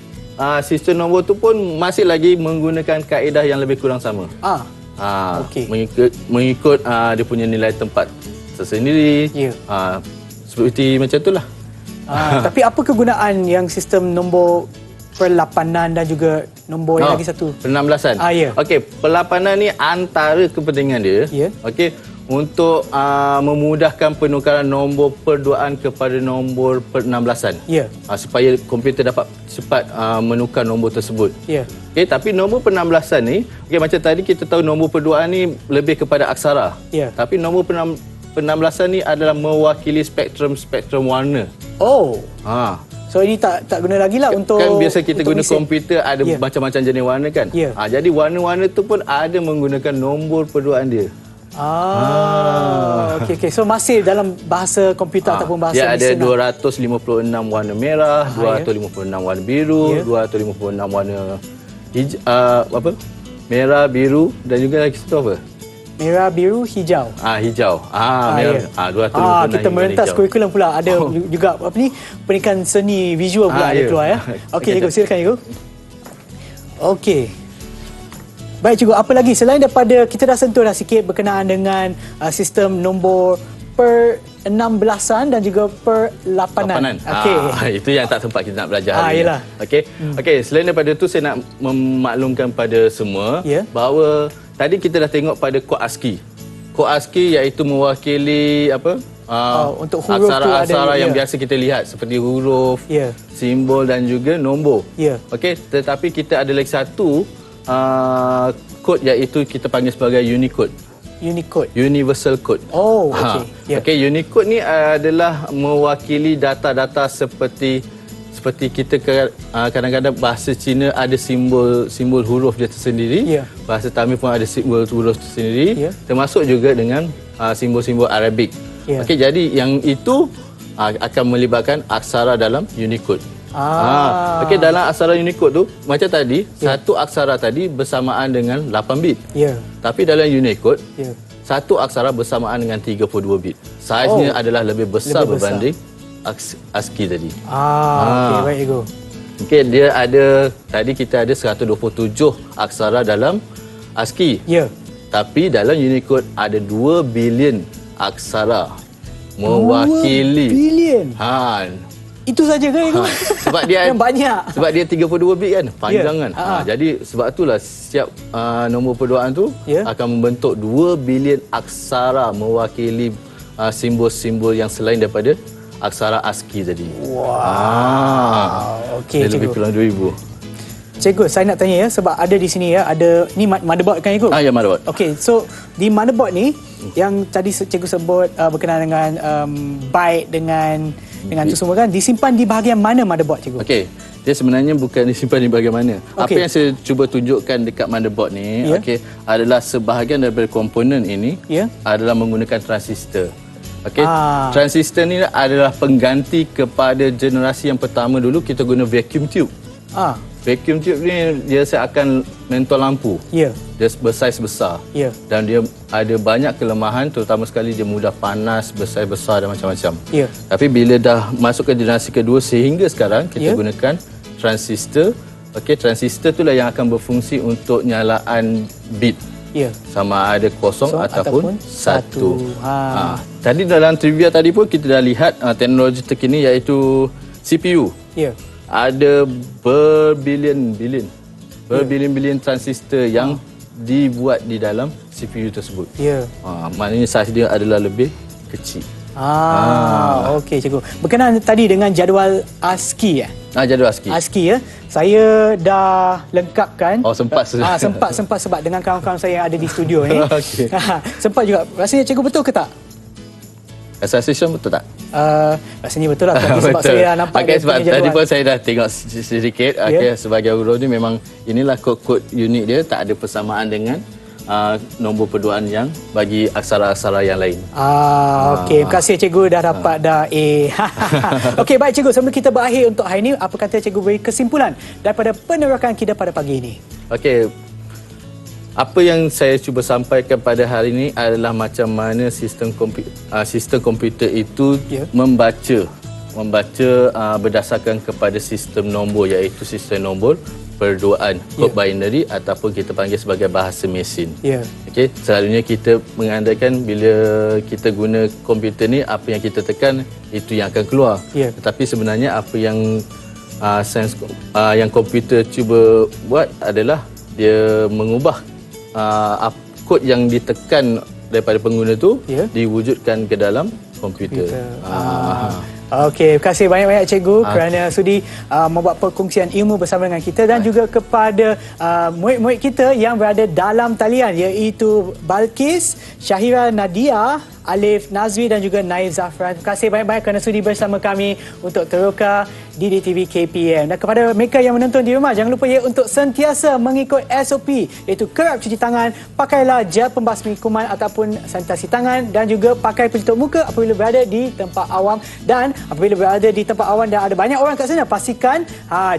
[SPEAKER 2] sistem nombor tu pun masih lagi menggunakan kaedah yang lebih kurang sama.
[SPEAKER 1] Okey.
[SPEAKER 2] Mengikut dia punya nilai tempat tersendiri.
[SPEAKER 1] Ya.
[SPEAKER 2] Seperti macam itulah.
[SPEAKER 1] Tapi apa kegunaan yang sistem nombor perlapanan dan juga nombor yang lagi satu?
[SPEAKER 2] Per-16an.
[SPEAKER 1] Ya.
[SPEAKER 2] Okey, perlapanan ni antara kepentingan dia.
[SPEAKER 1] Ya.
[SPEAKER 2] Okey, untuk memudahkan penukaran nombor perduaan kepada nombor per-16an.
[SPEAKER 1] Ya.
[SPEAKER 2] Supaya komputer dapat cepat menukar nombor tersebut.
[SPEAKER 1] Ya.
[SPEAKER 2] Okey, tapi nombor per-16an ni, okey, macam tadi kita tahu nombor perduaan ni lebih kepada aksara.
[SPEAKER 1] Ya.
[SPEAKER 2] Tapi nombor per-16an ni adalah mewakili spektrum warna.
[SPEAKER 1] So ini tak guna lagi lah untuk
[SPEAKER 2] Kan biasa kita guna
[SPEAKER 1] mesin.
[SPEAKER 2] komputer ada
[SPEAKER 1] Ya.
[SPEAKER 2] macam-macam jenis warna kan?
[SPEAKER 1] Ya.
[SPEAKER 2] Jadi warna-warna tu pun ada menggunakan nombor perduaan dia.
[SPEAKER 1] Okey. So masih dalam bahasa komputer ataupun bahasa
[SPEAKER 2] dia ada
[SPEAKER 1] mesin
[SPEAKER 2] 256 warna merah, 256 warna biru, 256 warna merah, biru dan juga lagi satu apa?
[SPEAKER 1] merah, biru, hijau.
[SPEAKER 2] Hijau. Merah. 256
[SPEAKER 1] kita merentas
[SPEAKER 2] hijau.
[SPEAKER 1] kurikulum pula. Ada juga pendidikan seni visual pula ada
[SPEAKER 2] ya.
[SPEAKER 1] keluar ya. Okey, cikgu, silakan cikgu. Okey. Baik cikgu, apa lagi selain daripada kita dah sentuh dah sikit berkenaan dengan sistem nombor per-16an dan juga per-8an.
[SPEAKER 2] Okey. Itu yang tak sempat kita nak belajar hari
[SPEAKER 1] yelah.
[SPEAKER 2] ni. Okey, selain daripada tu saya nak memaklumkan pada semua bahawa tadi kita dah tengok pada kod ASCII. Kod ASCII iaitu mewakili
[SPEAKER 1] untuk huruf
[SPEAKER 2] aksara-aksara yang biasa kita lihat seperti huruf, simbol dan juga nombor. Okey, tetapi kita ada lagi satu kod iaitu kita panggil sebagai Unicode. Universal Code. Okey, Unicode ni adalah mewakili data-data seperti kita kadang-kadang bahasa Cina ada simbol huruf dia tersendiri. Bahasa Tamil pun ada simbol huruf tersendiri. Termasuk juga dengan simbol-simbol Arabik. Okey, jadi yang itu akan melibatkan aksara dalam Unicode. Okey, dalam aksara Unicode tu macam tadi, satu aksara tadi bersamaan dengan 8 bit. Tapi dalam Unicode, satu aksara bersamaan dengan 32 bit. Saiznya adalah lebih besar berbanding ASCII tadi.
[SPEAKER 1] Okey, baik cikgu.
[SPEAKER 2] Okey, dia ada tadi kita ada 127 aksara dalam ASCII. Tapi dalam Unicode ada 2 bilion aksara mewakili
[SPEAKER 1] 2 bilion. Itu saja ke itu?
[SPEAKER 2] Sebab dia
[SPEAKER 1] yang banyak.
[SPEAKER 2] Sebab dia 32 bit kan, panjang kan. Jadi sebab itulah setiap nombor perduaan tu akan membentuk 2 bilion aksara mewakili simbol-simbol yang selain daripada aksara ASCII tadi.
[SPEAKER 1] Okey,
[SPEAKER 2] lebih kurang 2000.
[SPEAKER 1] Cikgu, saya nak tanya ya, sebab ada di sini ya, ada ni motherboard kan cikgu?
[SPEAKER 2] Ya, motherboard.
[SPEAKER 1] Okey, so di motherboard ni yang tadi cikgu sebut berkenaan dengan byte dengan tu semua kan, disimpan di bahagian mana motherboard cikgu?
[SPEAKER 2] Okey, dia sebenarnya bukan disimpan di bahagian mana. Apa yang saya cuba tunjukkan dekat motherboard ni, adalah sebahagian daripada komponen ini adalah menggunakan transistor. Okey, transistor ni adalah pengganti kepada generasi yang pertama dulu kita guna vacuum tube. Vacuum tube ni dia akan mentol lampu. Dia bersaiz besar. Dan dia ada banyak kelemahan, terutama sekali dia mudah panas, bersaiz besar dan macam-macam. Tapi bila dah masuk ke generasi kedua sehingga sekarang kita gunakan transistor. Okey, transistor itulah yang akan berfungsi untuk nyalaan bit. Sama ada kosong ataupun satu. Tadi dalam trivia tadi pun kita dah lihat teknologi terkini iaitu CPU. Ada berbilion-bilion berbilion-bilion transistor yang dibuat di dalam CPU tersebut.
[SPEAKER 1] Ya.
[SPEAKER 2] Maknanya saiz dia adalah lebih kecil.
[SPEAKER 1] Okey cikgu. Berkenaan tadi dengan jadual ASCII
[SPEAKER 2] Jadual ASCII.
[SPEAKER 1] ASCII ya. Saya dah lengkapkan.
[SPEAKER 2] Sempat
[SPEAKER 1] sempat sebab dengan kawan-kawan saya yang ada di studio ni.
[SPEAKER 2] Okey.
[SPEAKER 1] Sempat juga. Rasanya cikgu betul ke tak?
[SPEAKER 2] Association betul tak?
[SPEAKER 1] Rasanya betul lah sebab
[SPEAKER 2] Betul.
[SPEAKER 1] saya dah nampak dia
[SPEAKER 2] Sebab
[SPEAKER 1] punya jadual.
[SPEAKER 2] tadi pun saya dah tengok sedikit. Sebagai guru ni memang inilah kod-kod unik dia, tak ada persamaan dengan nombor perduaan yang bagi aksara-aksara yang lain.
[SPEAKER 1] Okey, terima kasih cikgu dah dapat dah A. Okey, baik cikgu, sebelum kita berakhir untuk hari ini, apa kata cikgu beri kesimpulan daripada penerokan kita pada pagi ini?
[SPEAKER 2] Okey. Apa yang saya cuba sampaikan pada hari ini adalah macam mana sistem komputer itu membaca berdasarkan kepada sistem nombor, iaitu sistem nombor perduaan, kod binary ataupun kita panggil sebagai bahasa mesin. Okey, selalunya kita mengandaikan bila kita guna komputer ni, apa yang kita tekan itu yang akan keluar. Tetapi sebenarnya apa yang yang komputer cuba buat adalah dia mengubah kod yang ditekan daripada pengguna tu diwujudkan ke dalam komputer.
[SPEAKER 1] Okey, terima kasih banyak-banyak cikgu kerana sudi membuat perkongsian ilmu bersama dengan kita dan juga kepada murid-murid kita yang berada dalam talian, iaitu Balkis, Syahira Nadia, Alif Nazwi dan juga Naif Zafran. Terima kasih banyak-banyak kerana sudi bersama kami untuk Teroka Didik TV KPM. Dan kepada mereka yang menonton di rumah, jangan lupa untuk sentiasa mengikut SOP, iaitu kerap cuci tangan, pakailah gel pembasmi kuman ataupun sanitasi tangan dan juga pakai pelitup muka apabila berada di tempat awam. Dan apabila berada di tempat awam dan ada banyak orang kat sana, pastikan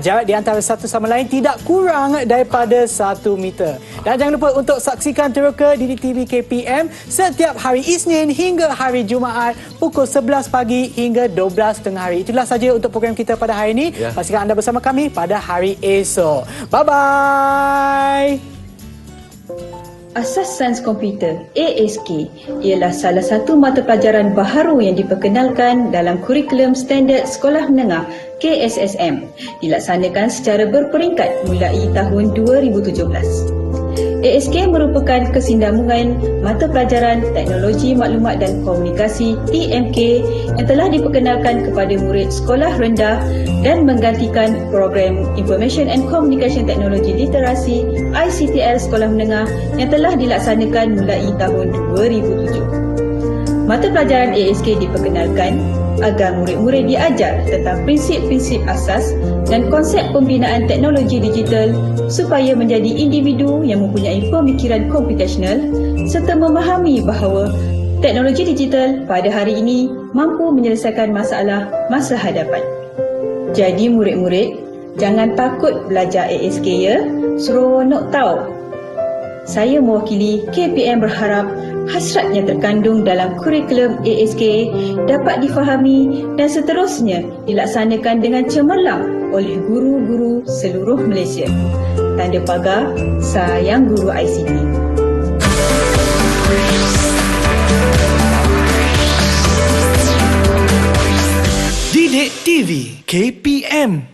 [SPEAKER 1] jarak di antara satu sama lain tidak kurang daripada 1 meter. Dan jangan lupa untuk saksikan Teroka Didik TV KPM setiap hari Isnin hingga hari Jumaat pukul 11 pagi hingga 12 tengah hari. Itulah saja untuk program kita pada hari ini. Pastikan anda bersama kami pada hari esok. Bye-bye.
[SPEAKER 6] Asas Sains Komputer ASK ialah salah satu mata pelajaran baharu yang diperkenalkan dalam kurikulum standard sekolah menengah KSSM, dilaksanakan secara berperingkat mulai tahun 2017. ASK merupakan kesinambungan mata pelajaran Teknologi Maklumat dan Komunikasi TMK yang telah diperkenalkan kepada murid sekolah rendah dan menggantikan program Information and Communication Technology Literasi ICTL sekolah menengah yang telah dilaksanakan mulai tahun 2007. Mata pelajaran ASK diperkenalkan agar murid-murid diajar tentang prinsip-prinsip asas dan konsep pembinaan teknologi digital supaya menjadi individu yang mempunyai pemikiran komputasional serta memahami bahawa teknologi digital pada hari ini mampu menyelesaikan masalah masa hadapan. Jadi murid-murid, jangan takut belajar ASK ya, seronok tau. Saya mewakili KPM berharap hasrat yang terkandung dalam kurikulum ASK dapat difahami dan seterusnya dilaksanakan dengan cemerlang oleh guru-guru seluruh Malaysia. Tanda pagar, sayang guru ICT.
[SPEAKER 7] Didik TV KPM.